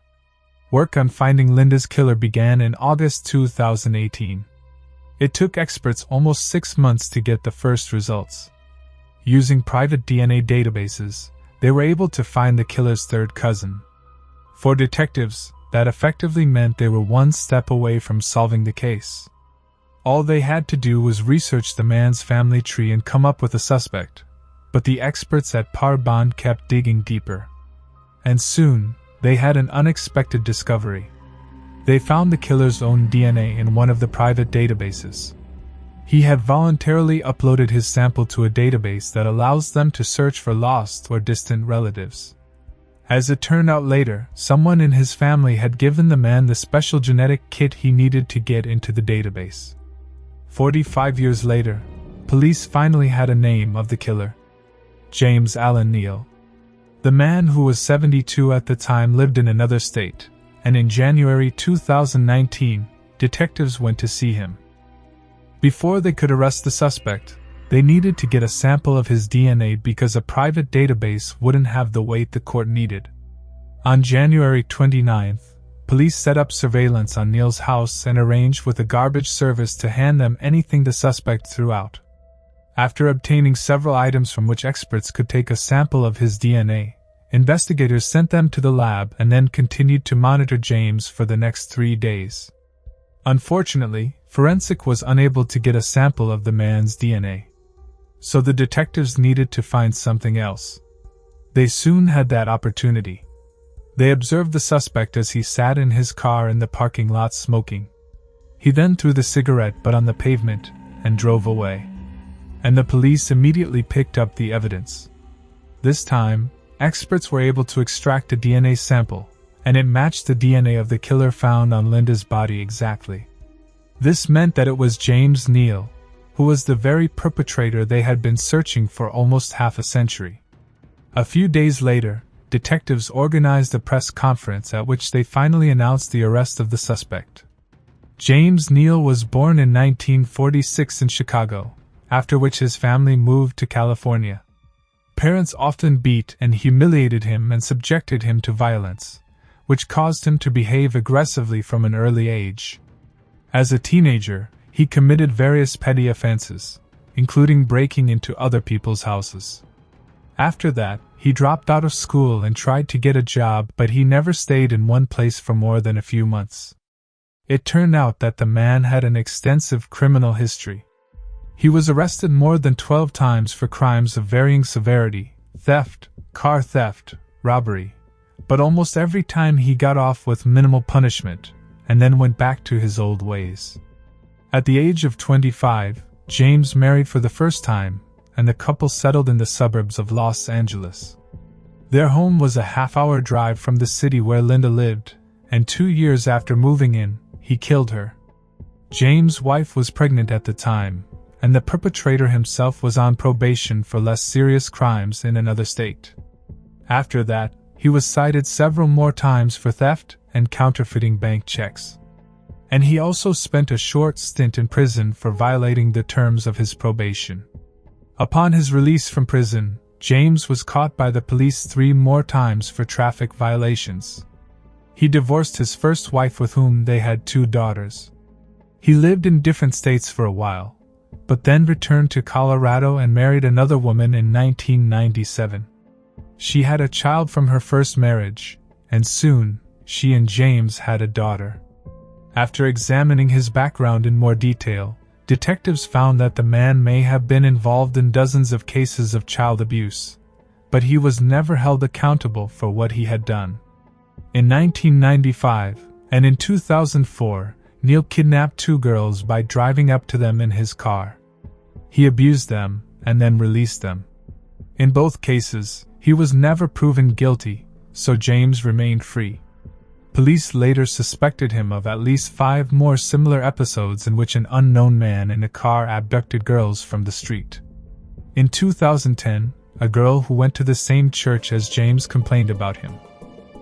Work on finding Linda's killer began in August 2018. It took experts almost 6 months to get the first results. Using private DNA databases, they were able to find the killer's third cousin. For detectives, that effectively meant they were one step away from solving the case. All they had to do was research the man's family tree and come up with a suspect, but the experts at Parabon kept digging deeper. And soon, they had an unexpected discovery. They found the killer's own DNA in one of the private databases. He had voluntarily uploaded his sample to a database that allows them to search for lost or distant relatives. As it turned out later, someone in his family had given the man the special genetic kit he needed to get into the database. 45 years later, police finally had a name of the killer: James Allen Neal. The man, who was 72 at the time, lived in another state, and in January 2019, detectives went to see him. Before they could arrest the suspect, they needed to get a sample of his DNA because a private database wouldn't have the weight the court needed. On January 29th, police set up surveillance on Neal's house and arranged with a garbage service to hand them anything the suspect threw out. After obtaining several items from which experts could take a sample of his DNA, investigators sent them to the lab and then continued to monitor James for the next 3 days. Unfortunately, forensic was unable to get a sample of the man's DNA. So the detectives needed to find something else. They soon had that opportunity. They observed the suspect as he sat in his car in the parking lot smoking. He then threw the cigarette butt on the pavement and drove away. And the police immediately picked up the evidence. This time, experts were able to extract a DNA sample, and it matched the DNA of the killer found on Linda's body exactly. This meant that it was James Neal, who was the very perpetrator they had been searching for almost half a century. A few days later, detectives organized a press conference at which they finally announced the arrest of the suspect. James Neal was born in 1946 in Chicago, after which his family moved to California. Parents often beat and humiliated him and subjected him to violence, which caused him to behave aggressively from an early age. As a teenager, he committed various petty offenses, including breaking into other people's houses. After that, he dropped out of school and tried to get a job, but he never stayed in one place for more than a few months. It turned out that the man had an extensive criminal history. He was arrested more than 12 times for crimes of varying severity: theft, car theft, robbery, but almost every time he got off with minimal punishment, and then went back to his old ways. At the age of 25, James married for the first time, and the couple settled in the suburbs of Los Angeles. Their home was a half-hour drive from the city where Linda lived, and 2 years after moving in, he killed her. James' wife was pregnant at the time, and the perpetrator himself was on probation for less serious crimes in another state. After that, he was cited several more times for theft and counterfeiting bank checks. And he also spent a short stint in prison for violating the terms of his probation. Upon his release from prison, James was caught by the police 3 more times for traffic violations. He divorced his first wife, with whom they had 2 daughters. He lived in different states for a while, but then returned to Colorado and married another woman in 1997. She had a child from her first marriage, and soon, she and James had a daughter. After examining his background in more detail, detectives found that the man may have been involved in dozens of cases of child abuse, but he was never held accountable for what he had done. In 1995 and in 2004, Neil kidnapped 2 girls by driving up to them in his car. He abused them and then released them. In both cases, he was never proven guilty, so James remained free. Police later suspected him of at least 5 more similar episodes in which an unknown man in a car abducted girls from the street. In 2010, a girl who went to the same church as James complained about him.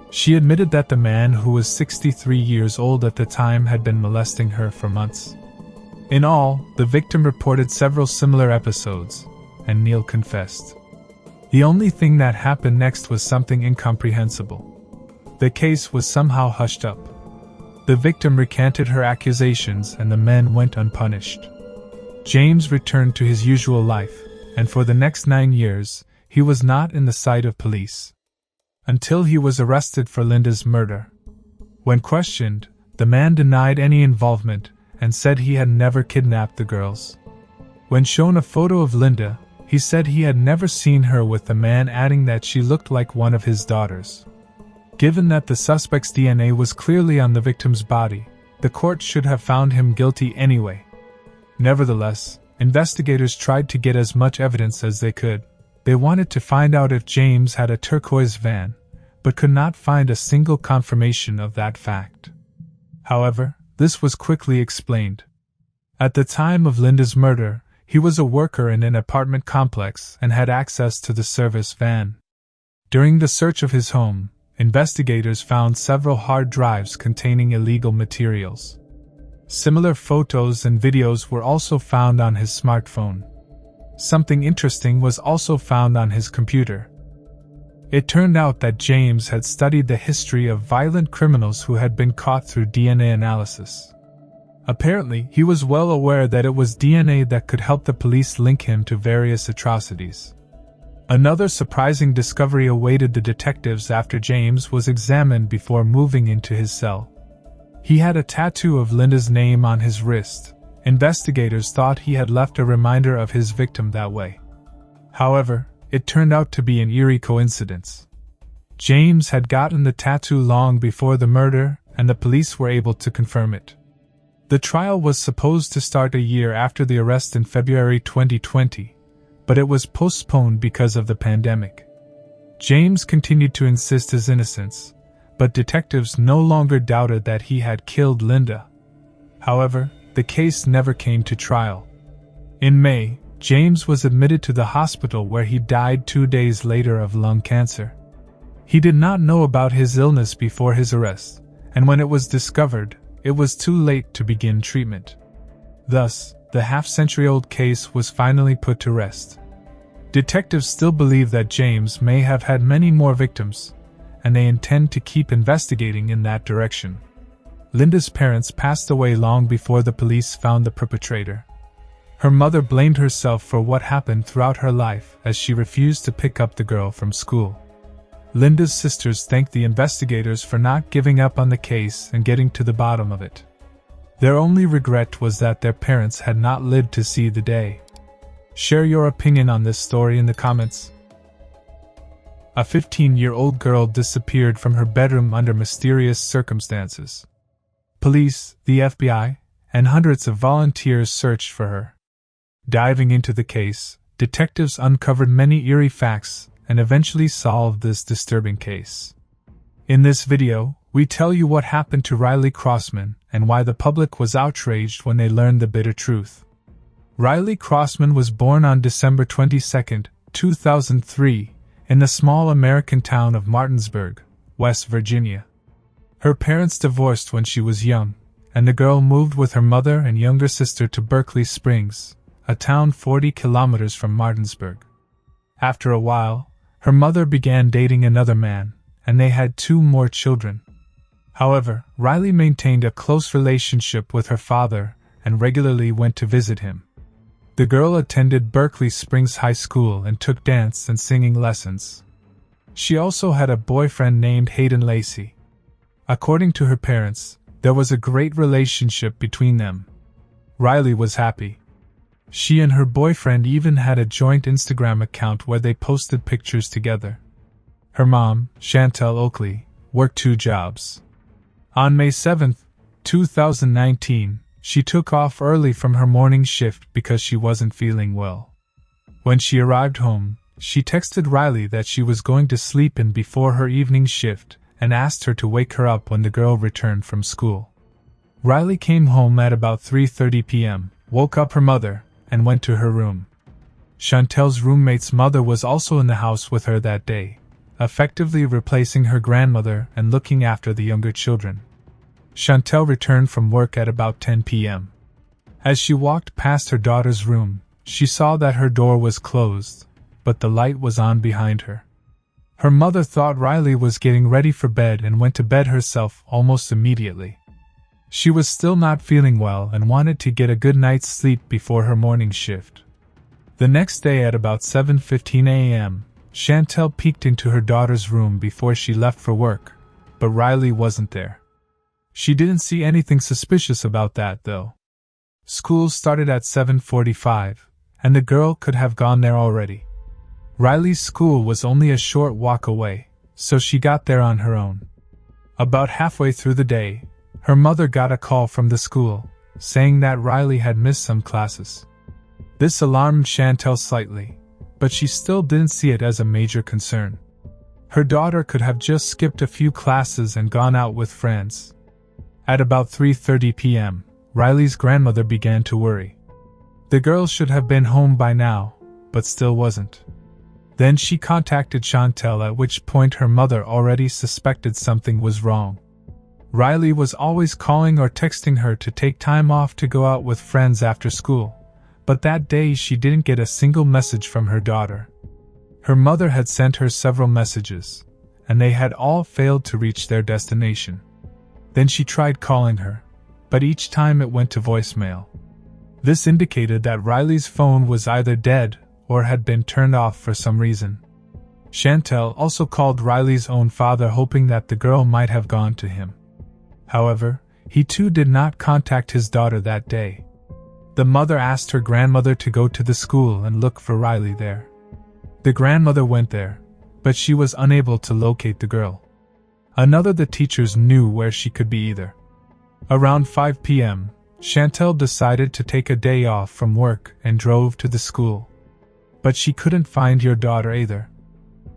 She admitted that the man, who was 63 years old at the time, had been molesting her for months. In all, the victim reported several similar episodes, and Neil confessed. The only thing that happened next was something incomprehensible. The case was somehow hushed up. The victim recanted her accusations and the men went unpunished. James returned to his usual life, and for the next 9 years, he was not in the sight of police. Until he was arrested for Linda's murder. When questioned, the man denied any involvement and said he had never kidnapped the girls. When shown a photo of Linda, he said he had never seen her with the man, adding that she looked like one of his daughters. Given that the suspect's DNA was clearly on the victim's body, the court should have found him guilty anyway. Nevertheless, investigators tried to get as much evidence as they could. They wanted to find out if James had a turquoise van, but could not find a single confirmation of that fact. However, this was quickly explained. At the time of Linda's murder, he was a worker in an apartment complex and had access to the service van. During the search of his home, investigators found several hard drives containing illegal materials. Similar photos and videos were also found on his smartphone. Something interesting was also found on his computer. It turned out that James had studied the history of violent criminals who had been caught through DNA analysis. Apparently, he was well aware that it was DNA that could help the police link him to various atrocities. Another surprising discovery awaited the detectives after James was examined before moving into his cell. He had a tattoo of Linda's name on his wrist. Investigators thought he had left a reminder of his victim that way. However, it turned out to be an eerie coincidence. James had gotten the tattoo long before the murder, and the police were able to confirm it. The trial was supposed to start a year after the arrest in February 2020, but it was postponed because of the pandemic. James continued to insist his innocence, but detectives no longer doubted that he had killed Linda. However, the case never came to trial. In May, James was admitted to the hospital where he died 2 days later of lung cancer. He did not know about his illness before his arrest, and when it was discovered, it was too late to begin treatment. Thus, the half-century-old case was finally put to rest. Detectives still believe that James may have had many more victims, and they intend to keep investigating in that direction. Linda's parents passed away long before the police found the perpetrator. Her mother blamed herself for what happened throughout her life as she refused to pick up the girl from school. Linda's sisters thanked the investigators for not giving up on the case and getting to the bottom of it. Their only regret was that their parents had not lived to see the day. Share your opinion on this story in the comments. A 15-year-old girl disappeared from her bedroom under mysterious circumstances. Police, the FBI, and hundreds of volunteers searched for her. Diving into the case, detectives uncovered many eerie facts and eventually solved this disturbing case. In this video, we tell you what happened to Riley Crossman and why the public was outraged when they learned the bitter truth. Riley Crossman was born on December 22, 2003, in the small American town of Martinsburg, West Virginia. Her parents divorced when she was young, and the girl moved with her mother and younger sister to Berkeley Springs, a town 40 kilometers from Martinsburg. After a while, her mother began dating another man, and they had 2 more children. However, Riley maintained a close relationship with her father and regularly went to visit him. The girl attended Berkeley Springs High School and took dance and singing lessons. She also had a boyfriend named Hayden Lacey. According to her parents, there was a great relationship between them. Riley was happy. She and her boyfriend even had a joint Instagram account where they posted pictures together. Her mom, Chantel Oakley, worked 2 jobs. On May 7, 2019, she took off early from her morning shift because she wasn't feeling well. When she arrived home, she texted Riley that she was going to sleep in before her evening shift and asked her to wake her up when the girl returned from school. Riley came home at about 3:30 p.m., woke up her mother, and went to her room. Chantel's roommate's mother was also in the house with her that day, effectively replacing her grandmother and looking after the younger children. Chantel returned from work at about 10 p.m. As she walked past her daughter's room, she saw that her door was closed, but the light was on behind her. Her mother thought Riley was getting ready for bed and went to bed herself almost immediately. She was still not feeling well and wanted to get a good night's sleep before her morning shift. The next day at about 7:15 a.m., Chantel peeked into her daughter's room before she left for work, but Riley wasn't there. She didn't see anything suspicious about that, though. School started at 7:45, and the girl could have gone there already. Riley's school was only a short walk away, so she got there on her own. About halfway through the day, her mother got a call from the school, saying that Riley had missed some classes. This alarmed Chantel slightly, but she still didn't see it as a major concern. Her daughter could have just skipped a few classes and gone out with friends. At about 3:30 p.m., Riley's grandmother began to worry. The girl should have been home by now, but still wasn't. Then she contacted Chantel, at which point her mother already suspected something was wrong. Riley was always calling or texting her to take time off to go out with friends after school, but that day she didn't get a single message from her daughter. Her mother had sent her several messages, and they had all failed to reach their destination. Then she tried calling her, but each time it went to voicemail. This indicated that Riley's phone was either dead or had been turned off for some reason. Chantel also called Riley's own father, hoping that the girl might have gone to him. However, he too did not contact his daughter that day. The mother asked her grandmother to go to the school and look for Riley there. The grandmother went there, but she was unable to locate the girl. None of the teachers knew where she could be either. Around 5 p.m., Chantel decided to take a day off from work and drove to the school. But she couldn't find your daughter either.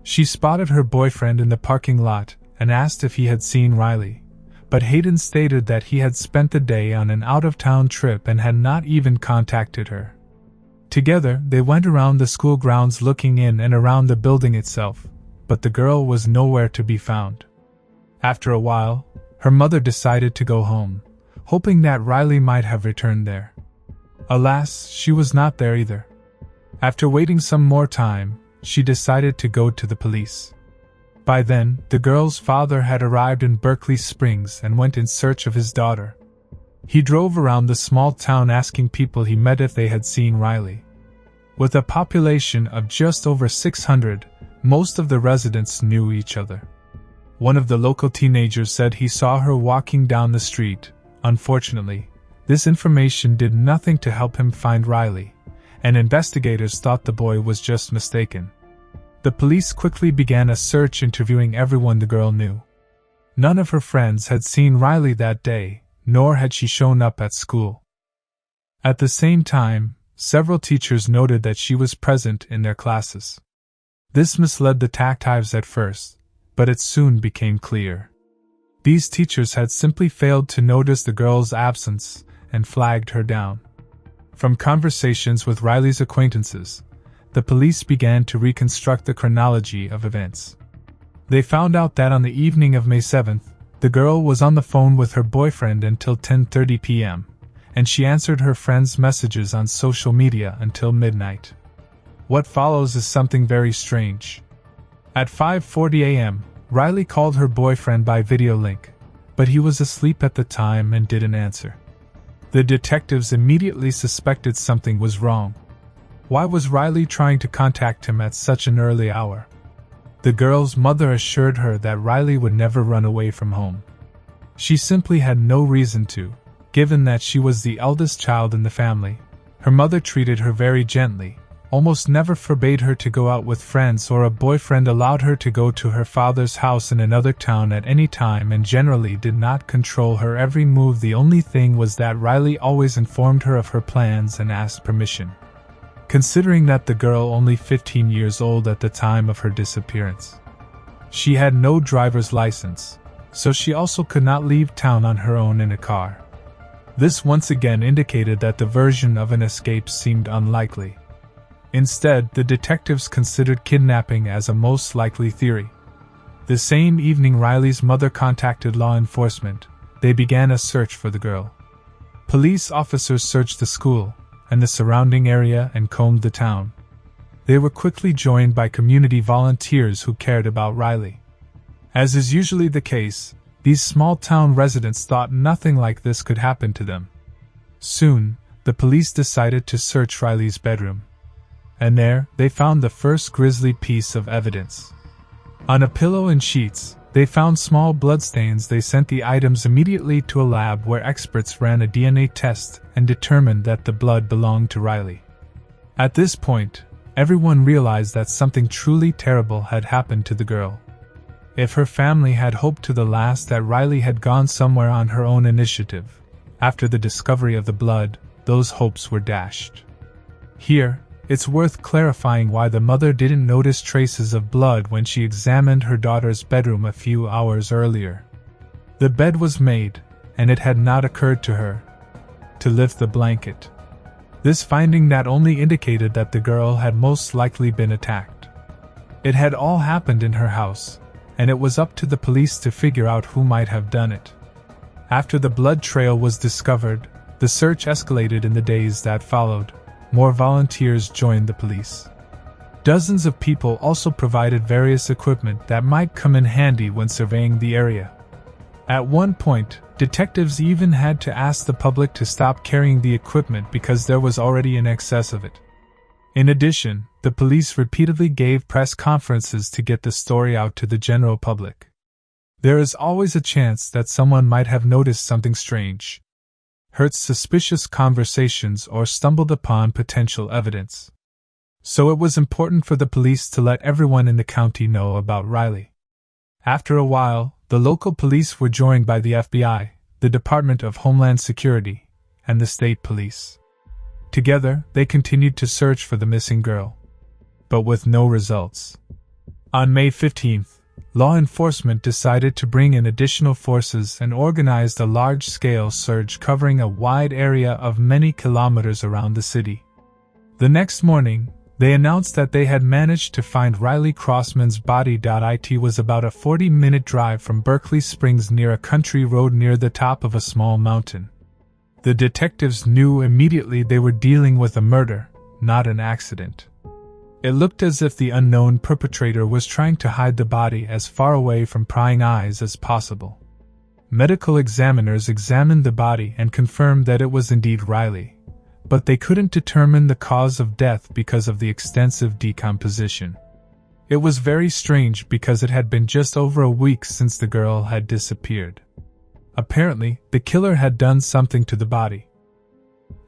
She spotted her boyfriend in the parking lot and asked if he had seen Riley, but Hayden stated that he had spent the day on an out-of-town trip and had not even contacted her. Together, they went around the school grounds looking in and around the building itself, but the girl was nowhere to be found. After a while, her mother decided to go home, hoping that Riley might have returned there. Alas, she was not there either. After waiting some more time, she decided to go to the police. By then, the girl's father had arrived in Berkeley Springs and went in search of his daughter. He drove around the small town asking people he met if they had seen Riley. With a population of just over 600, most of the residents knew each other. One of the local teenagers said he saw her walking down the street. Unfortunately, this information did nothing to help him find Riley, and investigators thought the boy was just mistaken. The police quickly began a search, interviewing everyone the girl knew. None of her friends had seen Riley that day, nor had she shown up at school. At the same time, several teachers noted that she was present in their classes. This misled the detectives at first, but it soon became clear. These teachers had simply failed to notice the girl's absence and flagged her down. From conversations with Riley's acquaintances, the police began to reconstruct the chronology of events. They found out that on the evening of May 7th, the girl was on the phone with her boyfriend until 10:30 p.m., and she answered her friends' messages on social media until midnight. What follows is something very strange. At 5:40 a.m., Riley called her boyfriend by video link, but he was asleep at the time and didn't answer. The detectives immediately suspected something was wrong. Why was Riley trying to contact him at such an early hour? The girl's mother assured her that Riley would never run away from home. She simply had no reason to, given that she was the eldest child in the family. Her mother treated her very gently, almost never forbade her to go out with friends or a boyfriend, allowed her to go to her father's house in another town at any time, and generally did not control her every move. The only thing was that Riley always informed her of her plans and asked permission. Considering that the girl only 15 years old at the time of her disappearance. She had no driver's license, so she also could not leave town on her own in a car. This once again indicated that the version of an escape seemed unlikely. Instead, the detectives considered kidnapping as a most likely theory. The same evening Riley's mother contacted law enforcement. They began a search for the girl. Police officers searched the school and the surrounding area and combed the town. They were quickly joined by community volunteers who cared about Riley. As is usually the case, these small-town residents thought nothing like this could happen to them. Soon, the police decided to search Riley's bedroom. And there, they found the first grisly piece of evidence. On a pillow and sheets, they found small bloodstains. They sent the items immediately to a lab where experts ran a DNA test and determined that the blood belonged to Riley. At this point, everyone realized that something truly terrible had happened to the girl. If her family had hoped to the last that Riley had gone somewhere on her own initiative, after the discovery of the blood, those hopes were dashed. Here, it's worth clarifying why the mother didn't notice traces of blood when she examined her daughter's bedroom a few hours earlier. The bed was made, and it had not occurred to her to lift the blanket. This finding not only indicated that the girl had most likely been attacked. It had all happened in her house, and it was up to the police to figure out who might have done it. After the blood trail was discovered, the search escalated in the days that followed. More volunteers joined the police. Dozens of people also provided various equipment that might come in handy when surveying the area. At one point, detectives even had to ask the public to stop carrying the equipment because there was already an excess of it. In addition, the police repeatedly gave press conferences to get the story out to the general public. There is always a chance that someone might have noticed something strange, heard suspicious conversations, or stumbled upon potential evidence. So it was important for the police to let everyone in the county know about Riley. After a while, the local police were joined by the FBI, the Department of Homeland Security, and the state police. Together, they continued to search for the missing girl, but with no results. On May 15th, law enforcement decided to bring in additional forces and organized a large-scale search covering a wide area of many kilometers around the city. The next morning, they announced that they had managed to find Riley Crossman's body. It was about a 40-minute drive from Berkeley Springs near a country road near the top of a small mountain. The detectives knew immediately they were dealing with a murder, not an accident. It looked as if the unknown perpetrator was trying to hide the body as far away from prying eyes as possible. Medical examiners examined the body and confirmed that it was indeed Riley, but they couldn't determine the cause of death because of the extensive decomposition. It was very strange because it had been just over a week since the girl had disappeared. Apparently, the killer had done something to the body.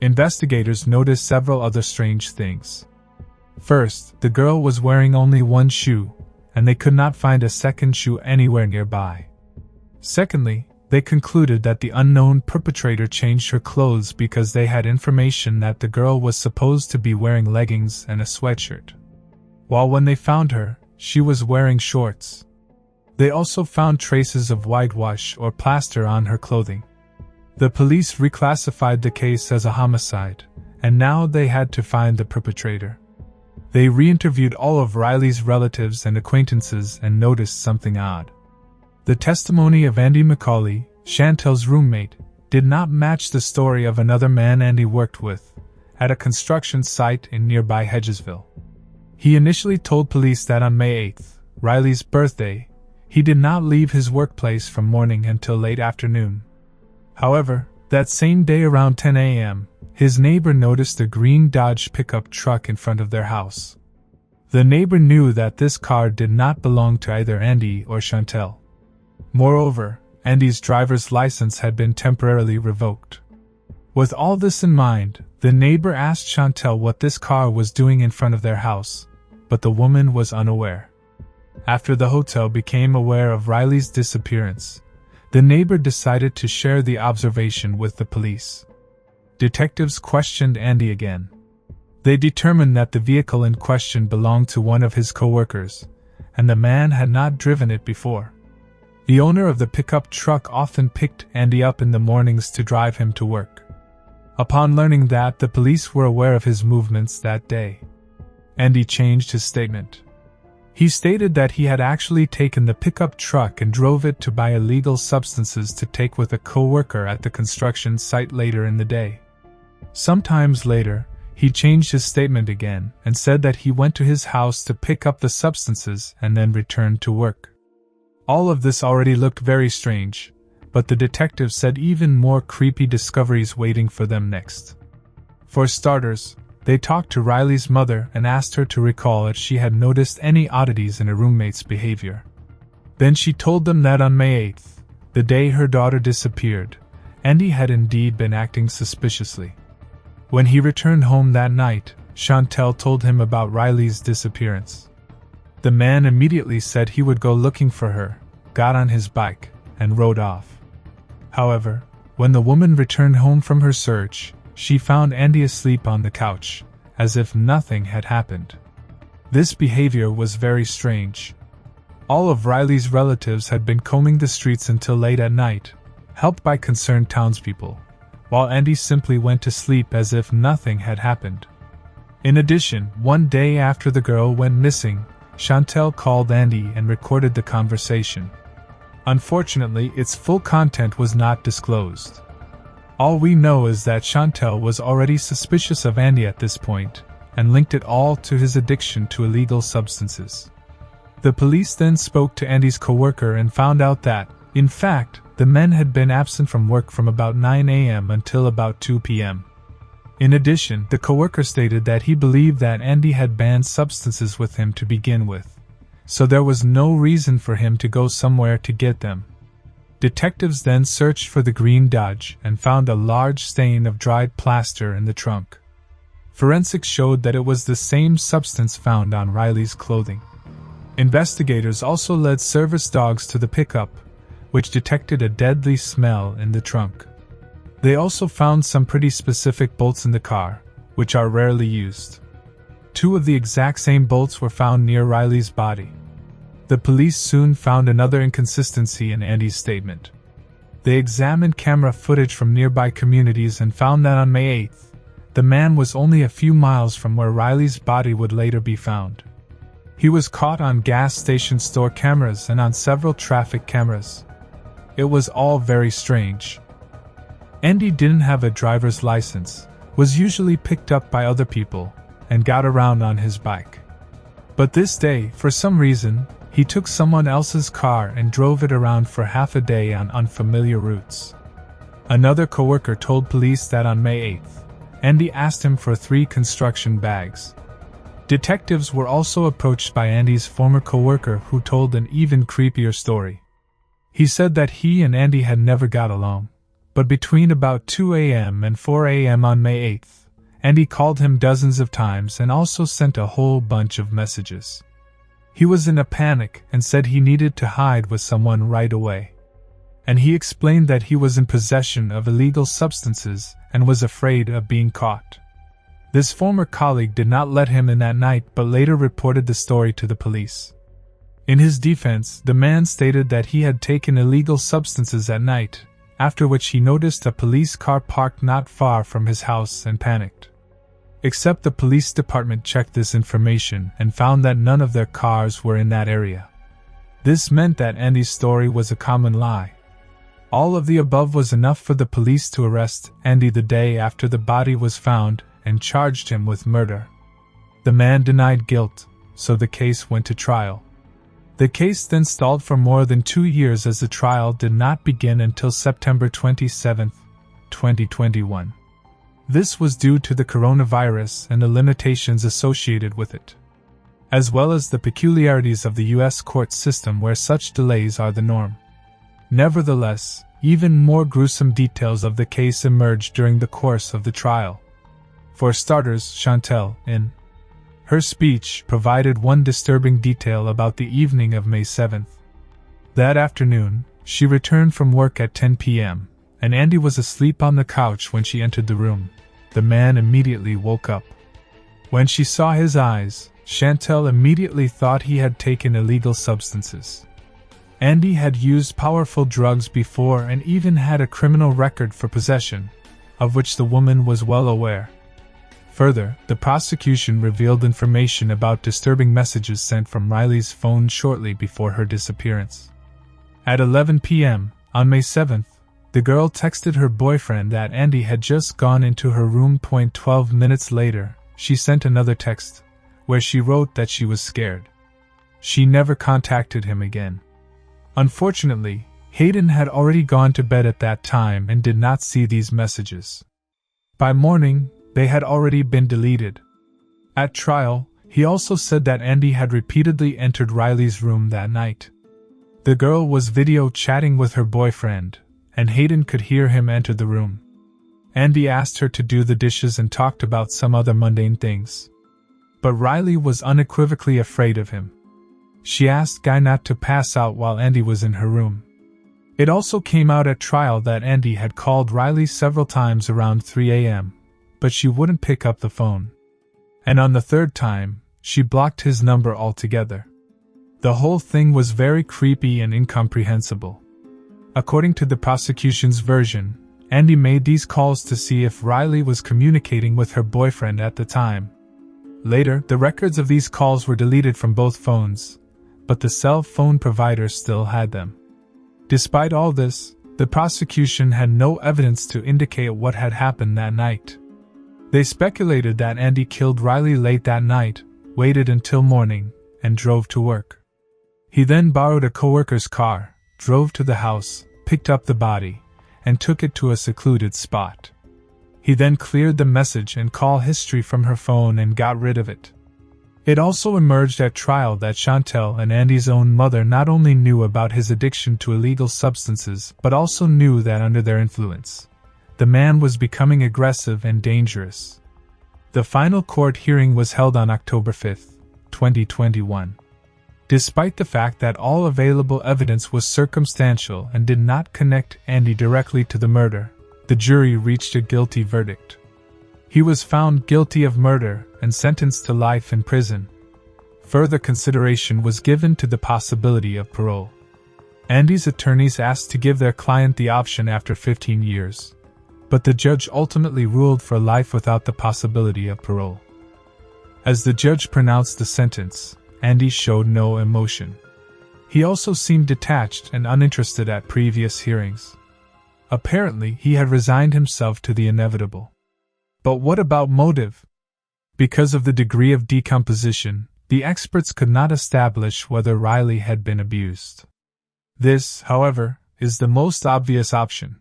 Investigators noticed several other strange things. First, the girl was wearing only one shoe, and they could not find a second shoe anywhere nearby. Secondly, they concluded that the unknown perpetrator changed her clothes because they had information that the girl was supposed to be wearing leggings and a sweatshirt, while when they found her, she was wearing shorts. They also found traces of whitewash or plaster on her clothing. The police reclassified the case as a homicide, and now they had to find the perpetrator. They re-interviewed all of Riley's relatives and acquaintances and noticed something odd. The testimony of Andy McCauley, Chantel's roommate, did not match the story of another man Andy worked with, at a construction site in nearby Hedgesville. He initially told police that on May 8th, Riley's birthday, he did not leave his workplace from morning until late afternoon. However, that same day around 10 a.m., his neighbor noticed a green Dodge pickup truck in front of their house. The neighbor knew that this car did not belong to either Andy or Chantel. Moreover, Andy's driver's license had been temporarily revoked. With all this in mind, the neighbor asked Chantel what this car was doing in front of their house, but the woman was unaware. After the hotel became aware of Riley's disappearance, the neighbor decided to share the observation with the police. Detectives questioned Andy again. They determined that the vehicle in question belonged to one of his co-workers, and the man had not driven it before. The owner of the pickup truck often picked Andy up in the mornings to drive him to work. Upon learning that, the police were aware of his movements that day. Andy changed his statement. He stated that he had actually taken the pickup truck and drove it to buy illegal substances to take with a co-worker at the construction site later in the day. Sometimes later, he changed his statement again and said that he went to his house to pick up the substances and then returned to work. All of this already looked very strange, but the detectives said even more creepy discoveries waiting for them next. For starters, they talked to Riley's mother and asked her to recall if she had noticed any oddities in her roommate's behavior. Then she told them that on May 8th, the day her daughter disappeared, Andy had indeed been acting suspiciously. When he returned home that night, Chantel told him about Riley's disappearance. The man immediately said he would go looking for her, got on his bike, and rode off. However, when the woman returned home from her search, she found Andy asleep on the couch, as if nothing had happened. This behavior was very strange. All of Riley's relatives had been combing the streets until late at night, helped by concerned townspeople, while Andy simply went to sleep as if nothing had happened. In addition, one day after the girl went missing, Chantel called Andy and recorded the conversation. Unfortunately, its full content was not disclosed. All we know is that Chantel was already suspicious of Andy at this point, and linked it all to his addiction to illegal substances. The police then spoke to Andy's coworker and found out that, in fact, the men had been absent from work from about 9 a.m. until about 2 p.m. In addition, the coworker stated that he believed that Andy had banned substances with him to begin with, so there was no reason for him to go somewhere to get them. Detectives then searched for the green Dodge and found a large stain of dried plaster in the trunk. Forensics showed that it was the same substance found on Riley's clothing. Investigators also led service dogs to the pickup, which detected a deadly smell in the trunk. They also found some pretty specific bolts in the car, which are rarely used. 2 of the exact same bolts were found near Riley's body. The police soon found another inconsistency in Andy's statement. They examined camera footage from nearby communities and found that on May 8th, the man was only a few miles from where Riley's body would later be found. He was caught on gas station store cameras and on several traffic cameras. It was all very strange. Andy didn't have a driver's license, was usually picked up by other people, and got around on his bike. But this day, for some reason, he took someone else's car and drove it around for half a day on unfamiliar routes. Another coworker told police that on May 8th, Andy asked him for 3 construction bags. Detectives were also approached by Andy's former coworker who told an even creepier story. He said that he and Andy had never got along, but between about 2 a.m. and 4 a.m. on May 8th, Andy called him dozens of times and also sent a whole bunch of messages. He was in a panic and said he needed to hide with someone right away. And he explained that he was in possession of illegal substances and was afraid of being caught. This former colleague did not let him in that night but later reported the story to the police. In his defense, the man stated that he had taken illegal substances at night, after which he noticed a police car parked not far from his house and panicked. Except the police department checked this information and found that none of their cars were in that area. This meant that Andy's story was a common lie. All of the above was enough for the police to arrest Andy the day after the body was found and charged him with murder. The man denied guilt, so the case went to trial. The case then stalled for more than 2 years as the trial did not begin until September 27, 2021. This was due to the coronavirus and the limitations associated with it, as well as the peculiarities of the U.S. court system where such delays are the norm. Nevertheless, even more gruesome details of the case emerged during the course of the trial. For starters, Chantel, in her speech, provided one disturbing detail about the evening of May 7th. That afternoon, she returned from work at 10 p.m., and Andy was asleep on the couch when she entered the room. The man immediately woke up. When she saw his eyes, Chantel immediately thought he had taken illegal substances. Andy had used powerful drugs before and even had a criminal record for possession, of which the woman was well aware. Further, the prosecution revealed information about disturbing messages sent from Riley's phone shortly before her disappearance. At 11 p.m. on May 7th, the girl texted her boyfriend that Andy had just gone into her room. 12 minutes later, she sent another text, where she wrote that she was scared. She never contacted him again. Unfortunately, Hayden had already gone to bed at that time and did not see these messages. By morning, they had already been deleted. At trial, he also said that Andy had repeatedly entered Riley's room that night. The girl was video chatting with her boyfriend, and Hayden could hear him enter the room. Andy asked her to do the dishes and talked about some other mundane things. But Riley was unequivocally afraid of him. She asked Guy not to pass out while Andy was in her room. It also came out at trial that Andy had called Riley several times around 3 a.m., but she wouldn't pick up the phone. And on the third time, she blocked his number altogether. The whole thing was very creepy and incomprehensible. According to the prosecution's version, Andy made these calls to see if Riley was communicating with her boyfriend at the time. Later, the records of these calls were deleted from both phones, but the cell phone provider still had them. Despite all this, the prosecution had no evidence to indicate what had happened that night. They speculated that Andy killed Riley late that night, waited until morning, and drove to work. He then borrowed a coworker's car, drove to the house, picked up the body, and took it to a secluded spot. He then cleared the message and call history from her phone and got rid of it. It also emerged at trial that Chantel and Andy's own mother not only knew about his addiction to illegal substances but also knew that under their influence, the man was becoming aggressive and dangerous. The final court hearing was held on October 5, 2021. Despite the fact that all available evidence was circumstantial and did not connect Andy directly to the murder, the jury reached a guilty verdict. He was found guilty of murder and sentenced to life in prison. Further consideration was given to the possibility of parole. Andy's attorneys asked to give their client the option after 15 years, but the judge ultimately ruled for life without the possibility of parole. As the judge pronounced the sentence, Andy showed no emotion. He also seemed detached and uninterested at previous hearings. Apparently, he had resigned himself to the inevitable. But what about motive? Because of the degree of decomposition, the experts could not establish whether Riley had been abused. This, however, is the most obvious option.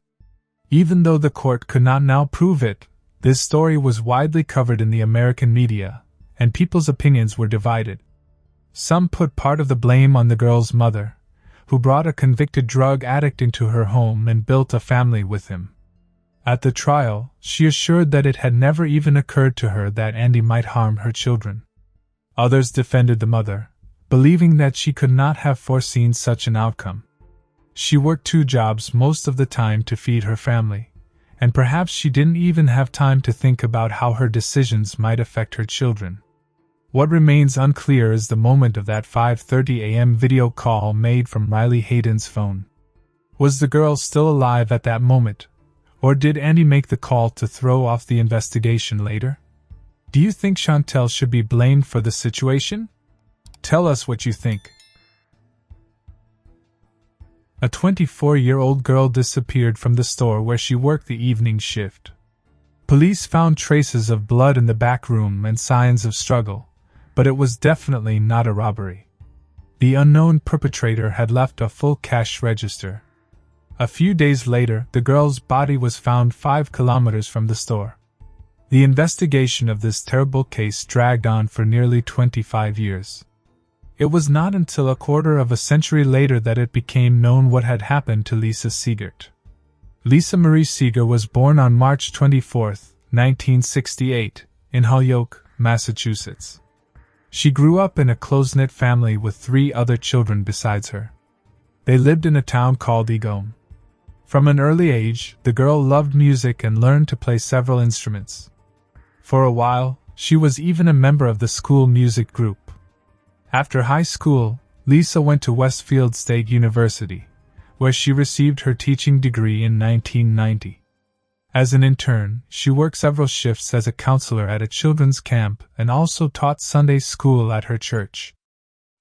Even though the court could not now prove it, this story was widely covered in the American media, and people's opinions were divided. Some put part of the blame on the girl's mother, who brought a convicted drug addict into her home and built a family with him. At the trial, she assured that it had never even occurred to her that Andy might harm her children. Others defended the mother, believing that she could not have foreseen such an outcome. She worked 2 jobs most of the time to feed her family, and perhaps she didn't even have time to think about how her decisions might affect her children. What remains unclear is the moment of that 5:30 a.m. video call made from Riley Hayden's phone. Was the girl still alive at that moment, or did Andy make the call to throw off the investigation later? Do you think Chantel should be blamed for the situation? Tell us what you think. A 24-year-old girl disappeared from the store where she worked the evening shift. Police found traces of blood in the back room and signs of struggle, but it was definitely not a robbery. The unknown perpetrator had left a full cash register. A few days later, the girl's body was found 5 kilometers from the store. The investigation of this terrible case dragged on for nearly 25 years. It was not until a quarter of a century later that it became known what had happened to Lisa Siegert. Lisa Marie Seeger was born on March 24, 1968, in Holyoke, Massachusetts. She grew up in a close-knit family with 3 other children besides her. They lived in a town called Egon. From an early age, the girl loved music and learned to play several instruments. For a while, she was even a member of the school music group. After high school, Lisa went to Westfield State University, where she received her teaching degree in 1990. As an intern, she worked several shifts as a counselor at a children's camp and also taught Sunday school at her church.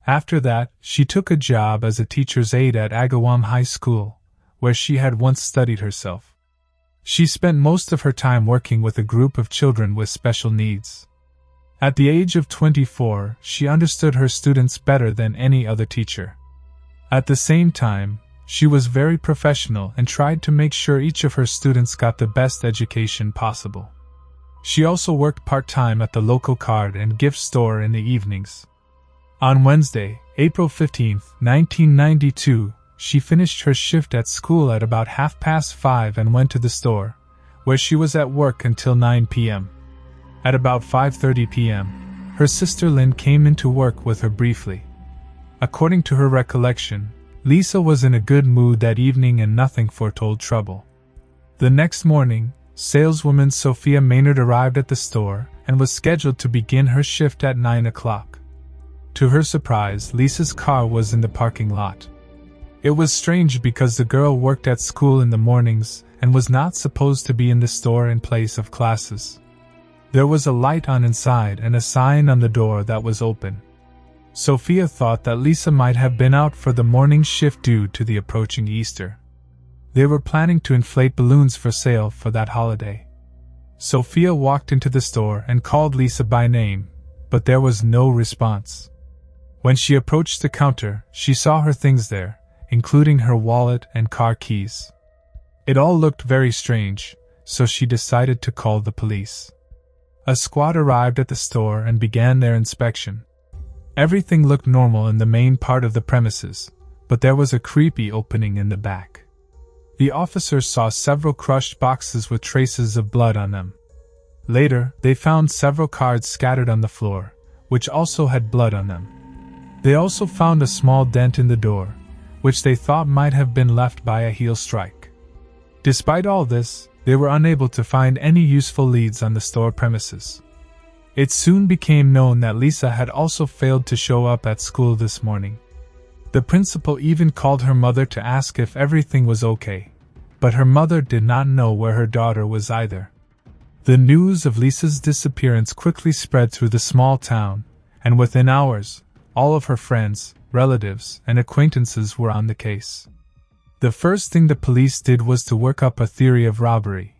After that, she took a job as a teacher's aide at Agawam High School, where she had once studied herself. She spent most of her time working with a group of children with special needs. At the age of 24, she understood her students better than any other teacher. At the same time, she was very professional and tried to make sure each of her students got the best education possible. She also worked part-time at the local card and gift store in the evenings. On Wednesday, April 15, 1992, she finished her shift at school at about 5:30 and went to the store, where she was at work until 9 p.m. At about 5:30 p.m., her sister Lynn came into work with her briefly. According to her recollection, Lisa was in a good mood that evening and nothing foretold trouble. The next morning, saleswoman Sophia Maynard arrived at the store and was scheduled to begin her shift at 9 o'clock. To her surprise, Lisa's car was in the parking lot. It was strange because the girl worked at school in the mornings and was not supposed to be in the store in place of classes. There was a light on inside and a sign on the door that was open. Sophia thought that Lisa might have been out for the morning shift due to the approaching Easter. They were planning to inflate balloons for sale for that holiday. Sophia walked into the store and called Lisa by name, but there was no response. When she approached the counter, she saw her things there, including her wallet and car keys. It all looked very strange, so she decided to call the police. A squad arrived at the store and began their inspection. Everything looked normal in the main part of the premises, but there was a creepy opening in the back. The officers saw several crushed boxes with traces of blood on them. Later, they found several cards scattered on the floor, which also had blood on them. They also found a small dent in the door, which they thought might have been left by a heel strike. Despite all this, they were unable to find any useful leads on the store premises. It soon became known that Lisa had also failed to show up at school this morning. The principal even called her mother to ask if everything was okay, but her mother did not know where her daughter was either. The news of Lisa's disappearance quickly spread through the small town, and within hours, all of her friends, relatives, and acquaintances were on the case. The first thing the police did was to work up a theory of robbery,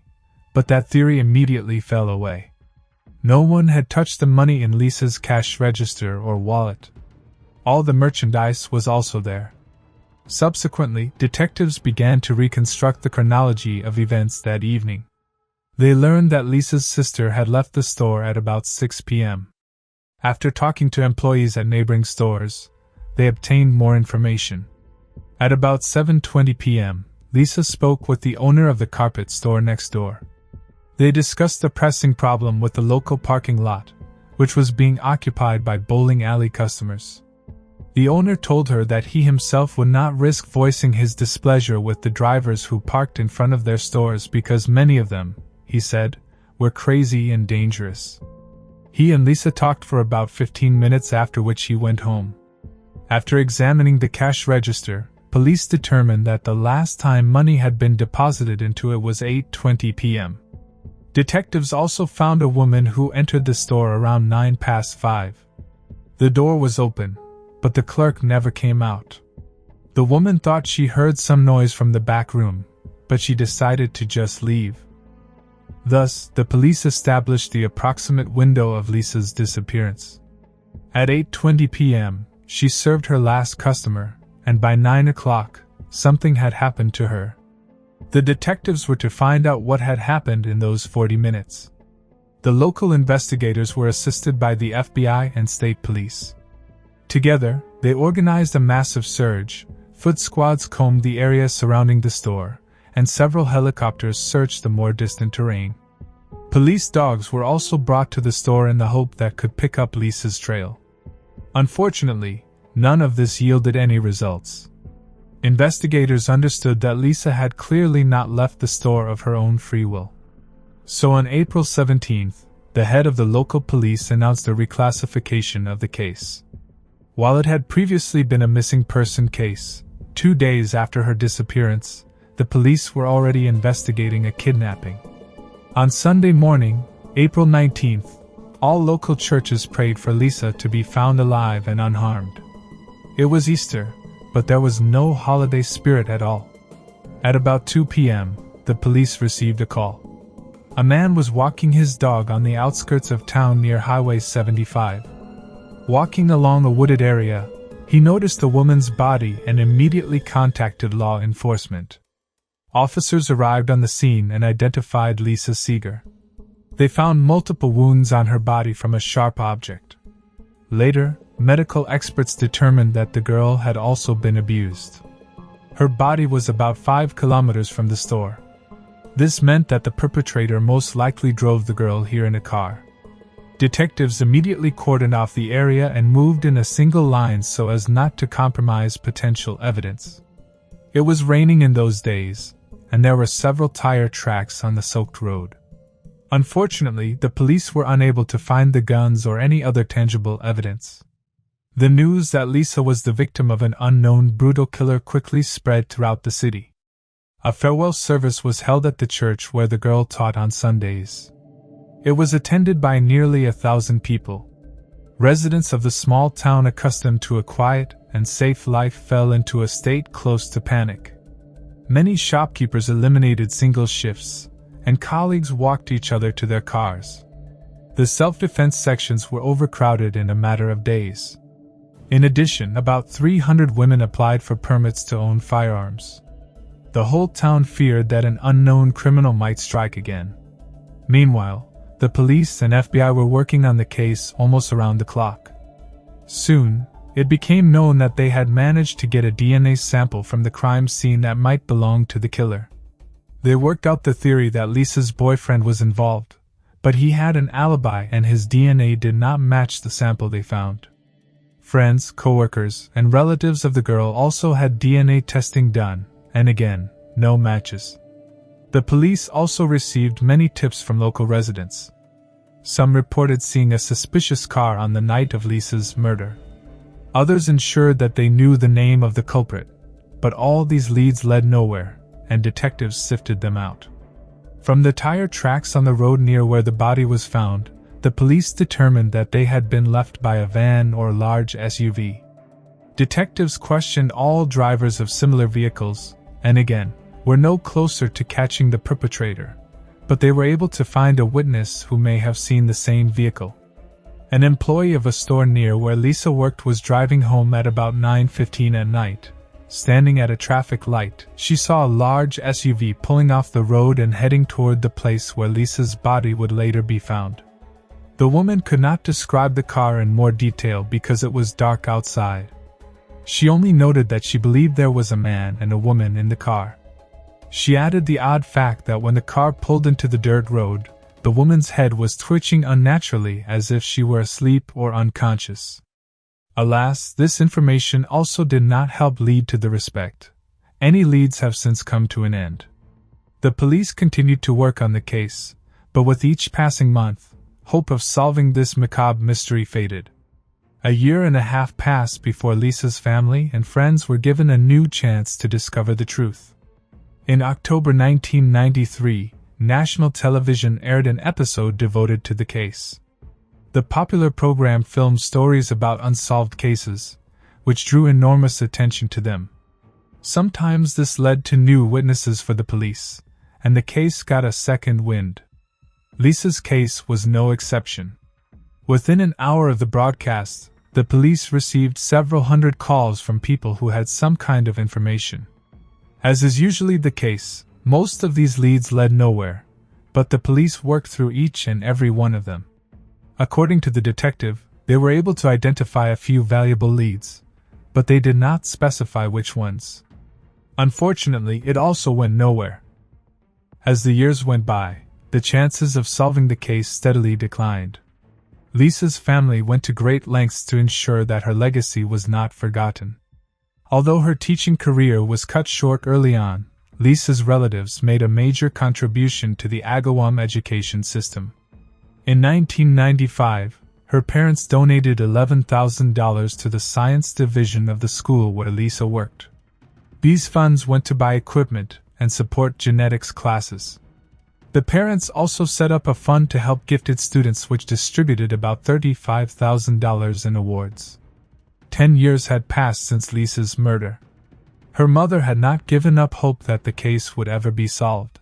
but that theory immediately fell away. No one had touched the money in Lisa's cash register or wallet. All the merchandise was also there. Subsequently, detectives began to reconstruct the chronology of events that evening. They learned that Lisa's sister had left the store at about 6 p.m. After talking to employees at neighboring stores, they obtained more information. At about 7:20 p.m., Lisa spoke with the owner of the carpet store next door. They discussed the pressing problem with the local parking lot, which was being occupied by bowling alley customers. The owner told her that he himself would not risk voicing his displeasure with the drivers who parked in front of their stores because many of them, he said, were crazy and dangerous. He and Lisa talked for about 15 minutes, after which he went home. After examining the cash register, police determined that the last time money had been deposited into it was 8:20 p.m. Detectives also found a woman who entered the store around 5:09. The door was open, but the clerk never came out. The woman thought she heard some noise from the back room, but she decided to just leave. Thus, the police established the approximate window of Lisa's disappearance. At 8:20 p.m., she served her last customer, and by 9 o'clock, something had happened to her. The detectives were to find out what had happened in those 40 minutes. The local investigators were assisted by the FBI and state police. Together, they organized a massive search. Foot squads combed the area surrounding the store, and several helicopters searched the more distant terrain. Police dogs were also brought to the store in the hope that could pick up Lisa's trail. Unfortunately, none of this yielded any results. Investigators understood that Lisa had clearly not left the store of her own free will. So on April 17th, the head of the local police announced a reclassification of the case. While it had previously been a missing person case, 2 days after her disappearance, the police were already investigating a kidnapping. On Sunday morning, April 19th, all local churches prayed for Lisa to be found alive and unharmed. It was Easter, but there was no holiday spirit at all. At about 2 p.m., the police received a call. A man was walking his dog on the outskirts of town near Highway 75. Walking along a wooded area, he noticed the woman's body and immediately contacted law enforcement. Officers arrived on the scene and identified Lisa Seeger. They found multiple wounds on her body from a sharp object. Later, medical experts determined that the girl had also been abused. Her body was about 5 kilometers from the store. This meant that the perpetrator most likely drove the girl here in a car. Detectives immediately cordoned off the area and moved in a single line so as not to compromise potential evidence. It was raining in those days, and there were several tire tracks on the soaked road. Unfortunately, the police were unable to find the guns or any other tangible evidence. The news that Lisa was the victim of an unknown brutal killer quickly spread throughout the city. A farewell service was held at the church where the girl taught on Sundays. It was attended by nearly 1,000 people. Residents of the small town accustomed to a quiet and safe life fell into a state close to panic. Many shopkeepers eliminated single shifts, and colleagues walked each other to their cars. The self-defense sections were overcrowded in a matter of days. In addition, about 300 women applied for permits to own firearms. The whole town feared that an unknown criminal might strike again. Meanwhile, the police and FBI were working on the case almost around the clock. Soon, it became known that they had managed to get a DNA sample from the crime scene that might belong to the killer. They worked out the theory that Lisa's boyfriend was involved, but he had an alibi and his DNA did not match the sample they found. Friends, coworkers, and relatives of the girl also had DNA testing done, and again, no matches. The police also received many tips from local residents. Some reported seeing a suspicious car on the night of Lisa's murder. Others ensured that they knew the name of the culprit, but all these leads led nowhere, and detectives sifted them out. From the tire tracks on the road near where the body was found, the police determined that they had been left by a van or large SUV. Detectives questioned all drivers of similar vehicles, and again, were no closer to catching the perpetrator, but they were able to find a witness who may have seen the same vehicle. An employee of a store near where Lisa worked was driving home at about 9:15 at night. Standing at a traffic light, she saw a large SUV pulling off the road and heading toward the place where Lisa's body would later be found. The woman could not describe the car in more detail because it was dark outside. She only noted that she believed there was a man and a woman in the car. She added the odd fact that when the car pulled into the dirt road, the woman's head was twitching unnaturally as if she were asleep or unconscious. Alas, this information also did not help lead to the suspect. Any leads have since come to an end. The police continued to work on the case, but with each passing month, hope of solving this macabre mystery faded. A year and a half passed before Lisa's family and friends were given a new chance to discover the truth. In October 1993, national television aired an episode devoted to the case. The popular program filmed stories about unsolved cases, which drew enormous attention to them. Sometimes this led to new witnesses for the police, and the case got a second wind. Lisa's case was no exception. Within an hour of the broadcast, The police received several hundred calls from people who had some kind of information. As is usually the case, most of these leads led nowhere, but the police worked through each and every one of them. According to the detective, they were able to identify a few valuable leads, but they did not specify which ones. Unfortunately, it also went nowhere. As the years went by, the chances of solving the case steadily declined. Lisa's family went to great lengths to ensure that her legacy was not forgotten. Although her teaching career was cut short early on, Lisa's relatives made a major contribution to the Agawam education system. In 1995, her parents donated $11,000 to the science division of the school where Lisa worked. These funds went to buy equipment and support genetics classes. The parents also set up a fund to help gifted students, which distributed about $35,000 in awards. 10 years had passed since Lisa's murder. Her mother had not given up hope that the case would ever be solved.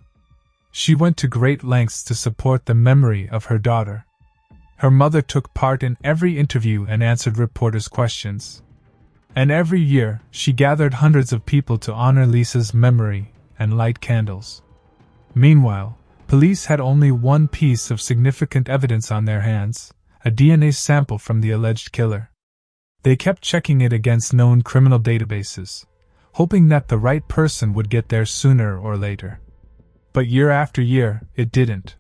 She went to great lengths to support the memory of her daughter. Her mother took part in every interview and answered reporters' questions. And every year, she gathered hundreds of people to honor Lisa's memory and light candles. Meanwhile, police had only one piece of significant evidence on their hands: a DNA sample from the alleged killer. They kept checking it against known criminal databases, hoping that the right person would get there sooner or later. But year after year, it didn't.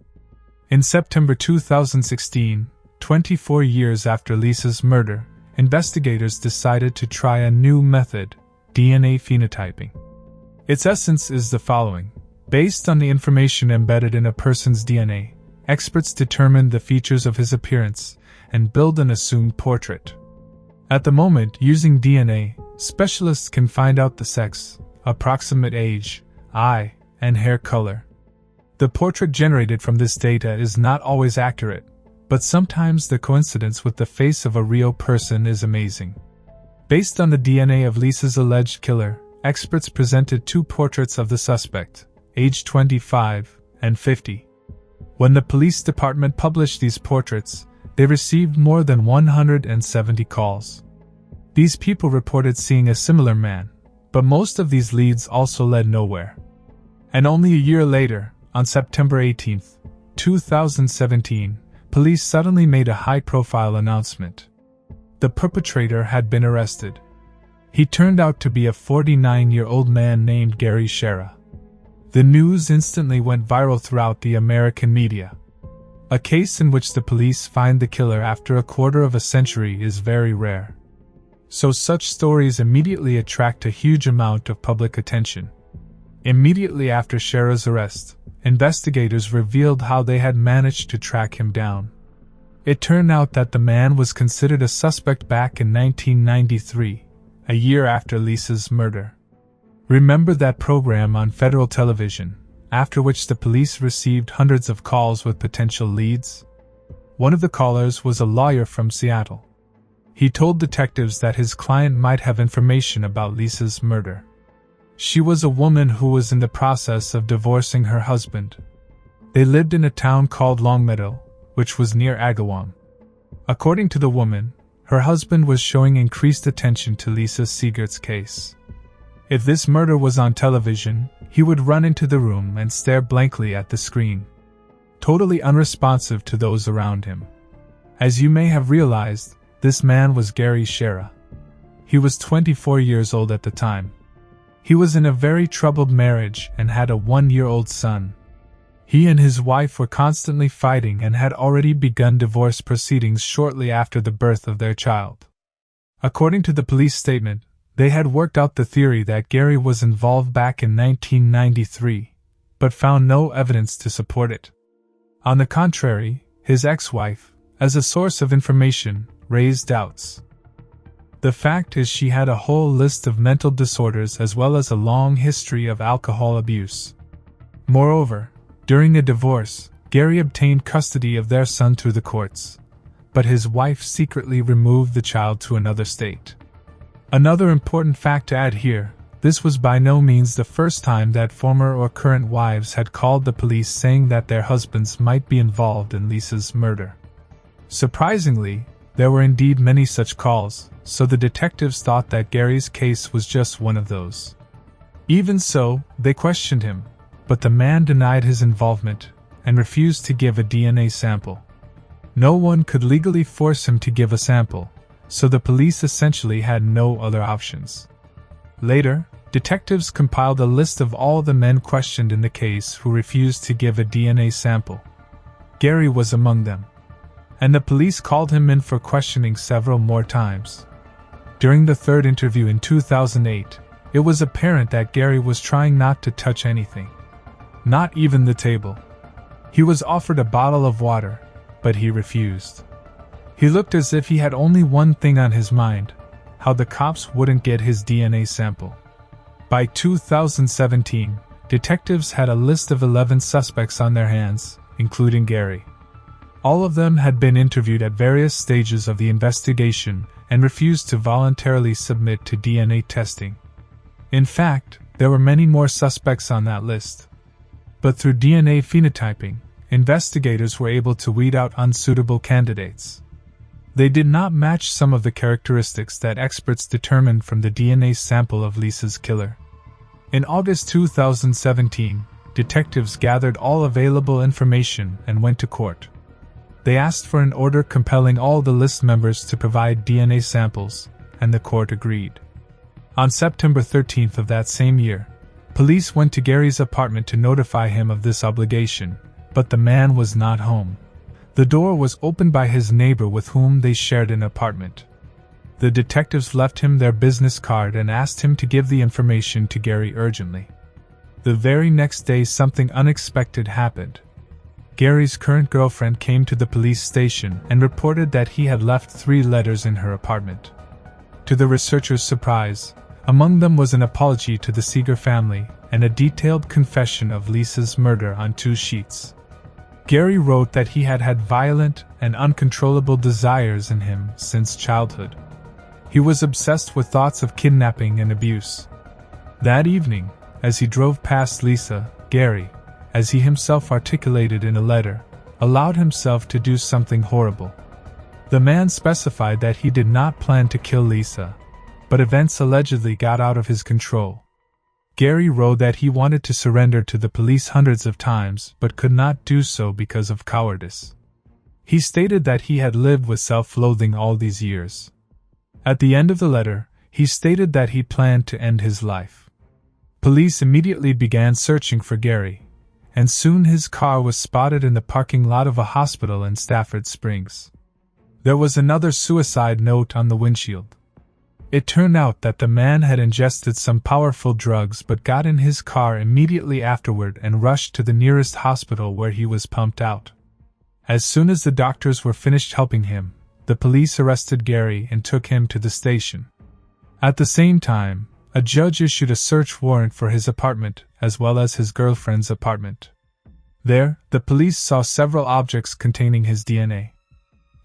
In September 2016, 24 years after Lisa's murder, investigators decided to try a new method: DNA phenotyping. Its essence is the following. Based on the information embedded in a person's DNA, experts determine the features of his appearance and build an assumed portrait. At the moment, using DNA, specialists can find out the sex, approximate age, eye, and hair color. The portrait generated from this data is not always accurate, but sometimes the coincidence with the face of a real person is amazing. Based on the DNA of Lisa's alleged killer, experts presented two portraits of the suspect, aged 25 and 50. When the police department published these portraits, they received more than 170 calls. These people reported seeing a similar man, but most of these leads also led nowhere. And only a year later, on September 18, 2017, police suddenly made a high-profile announcement. The perpetrator had been arrested. He turned out to be a 49-year-old man named Gary Shera. The news instantly went viral throughout the American media. A case in which the police find the killer after a quarter of a century is very rare. So such stories immediately attract a huge amount of public attention. Immediately after Shera's arrest, investigators revealed how they had managed to track him down. It turned out that the man was considered a suspect back in 1993, a year after Lisa's murder. Remember that program on federal television, after which the police received hundreds of calls with potential leads? One of the callers was a lawyer from Seattle. He told detectives that his client might have information about Lisa's murder. She was a woman who was in the process of divorcing her husband. They lived in a town called Longmeadow, which was near Agawam. According to the woman, her husband was showing increased attention to Lisa Siegert's case. If this murder was on television, he would run into the room and stare blankly at the screen, totally unresponsive to those around him. As you may have realized, this man was Gary Shera. He was 24 years old at the time. He was in a very troubled marriage and had a 1-year-old son. He and his wife were constantly fighting and had already begun divorce proceedings shortly after the birth of their child. According to the police statement, they had worked out the theory that Gary was involved back in 1993, but found no evidence to support it. On the contrary, his ex-wife, as a source of information, raised doubts. The fact is she had a whole list of mental disorders as well as a long history of alcohol abuse. Moreover, during a divorce, Gary obtained custody of their son through the courts, but his wife secretly removed the child to another state. Another important fact to add here, this was by no means the first time that former or current wives had called the police saying that their husbands might be involved in Lisa's murder. Surprisingly, There were indeed many such calls, so the detectives thought that Gary's case was just one of those. Even so, they questioned him, but the man denied his involvement and refused to give a DNA sample. No one could legally force him to give a sample, so the police essentially had no other options. Later, detectives compiled a list of all the men questioned in the case who refused to give a DNA sample. Gary was among them, and the police called him in for questioning several more times. During the third interview in 2008, it was apparent that Gary was trying not to touch anything. Not even the table. He was offered a bottle of water, but he refused. He looked as if he had only one thing on his mind: how the cops wouldn't get his DNA sample. By 2017, detectives had a list of 11 suspects on their hands, including Gary. All of them had been interviewed at various stages of the investigation and refused to voluntarily submit to DNA testing. In fact, there were many more suspects on that list. But through DNA phenotyping, investigators were able to weed out unsuitable candidates. They did not match some of the characteristics that experts determined from the DNA sample of Lisa's killer. In August 2017, detectives gathered all available information and went to court. They asked for an order compelling all the list members to provide DNA samples, and the court agreed. On September 13th of that same year, police went to Gary's apartment to notify him of this obligation, but the man was not home. The door was opened by his neighbor with whom they shared an apartment. The detectives left him their business card and asked him to give the information to Gary urgently. The very next day, something unexpected happened. Gary's current girlfriend came to the police station and reported that he had left 3 letters in her apartment. To the researchers' surprise, among them was an apology to the Seeger family and a detailed confession of Lisa's murder on 2 sheets. Gary wrote that he had had violent and uncontrollable desires in him since childhood. He was obsessed with thoughts of kidnapping and abuse. That evening, as he drove past Lisa, Gary, as he himself articulated in a letter, allowed himself to do something horrible. The man specified that he did not plan to kill Lisa, but events allegedly got out of his control. Gary wrote that he wanted to surrender to the police hundreds of times but could not do so because of cowardice. He stated that he had lived with self-loathing all these years. At the end of the letter, he stated that he planned to end his life. Police immediately began searching for Gary, and soon his car was spotted in the parking lot of a hospital in Stafford Springs. There was another suicide note on the windshield. It turned out that the man had ingested some powerful drugs but got in his car immediately afterward and rushed to the nearest hospital where he was pumped out. As soon as the doctors were finished helping him, the police arrested Gary and took him to the station. At the same time, a judge issued a search warrant for his apartment as well as his girlfriend's apartment. There, the police saw several objects containing his DNA.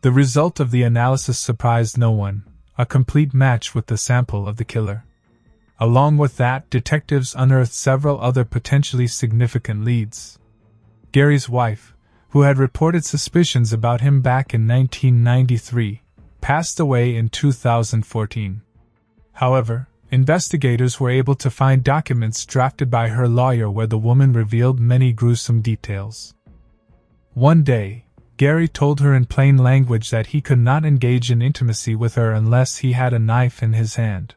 The result of the analysis surprised no one: a complete match with the sample of the killer. Along with that, detectives unearthed several other potentially significant leads. Gary's wife, who had reported suspicions about him back in 1993, passed away in 2014. However, investigators were able to find documents drafted by her lawyer where the woman revealed many gruesome details. One day, Gary told her in plain language that he could not engage in intimacy with her unless he had a knife in his hand.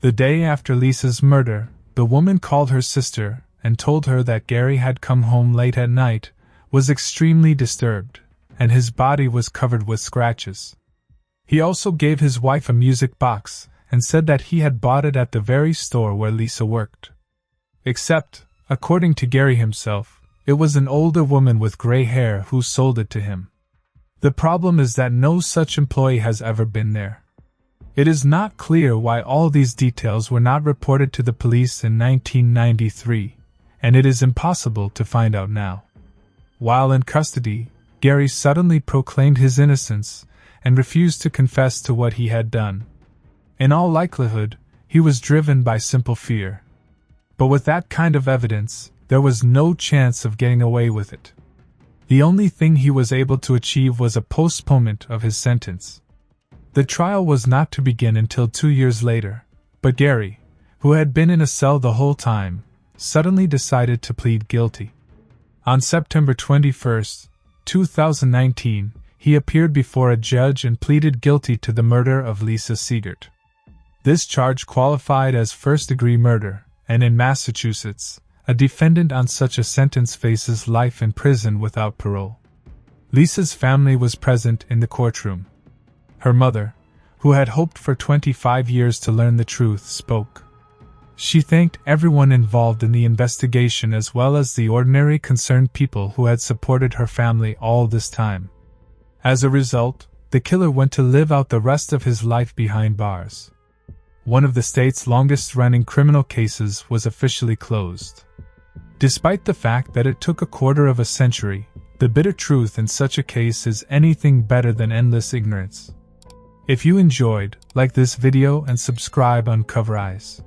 The day after Lisa's murder, the woman called her sister and told her that Gary had come home late at night, was extremely disturbed, and his body was covered with scratches. He also gave his wife a music box and said that he had bought it at the very store where Lisa worked. Except, according to Gary himself, it was an older woman with gray hair who sold it to him. The problem is that no such employee has ever been there. It is not clear why all these details were not reported to the police in 1993, and it is impossible to find out now. While in custody, Gary suddenly proclaimed his innocence and refused to confess to what he had done. In all likelihood, he was driven by simple fear. But with that kind of evidence, there was no chance of getting away with it. The only thing he was able to achieve was a postponement of his sentence. The trial was not to begin until 2 years later, but Gary, who had been in a cell the whole time, suddenly decided to plead guilty. On September 21, 2019, he appeared before a judge and pleaded guilty to the murder of Lisa Siegert. This charge qualified as first-degree murder, and in Massachusetts, a defendant on such a sentence faces life in prison without parole. Lisa's family was present in the courtroom. Her mother, who had hoped for 25 years to learn the truth, spoke. She thanked everyone involved in the investigation as well as the ordinary concerned people who had supported her family all this time. As a result, the killer went to live out the rest of his life behind bars. One of the state's longest-running criminal cases was officially closed. Despite the fact that it took a quarter of a century, the bitter truth in such a case is anything better than endless ignorance. If you enjoyed, like this video and subscribe on Cover Eyes.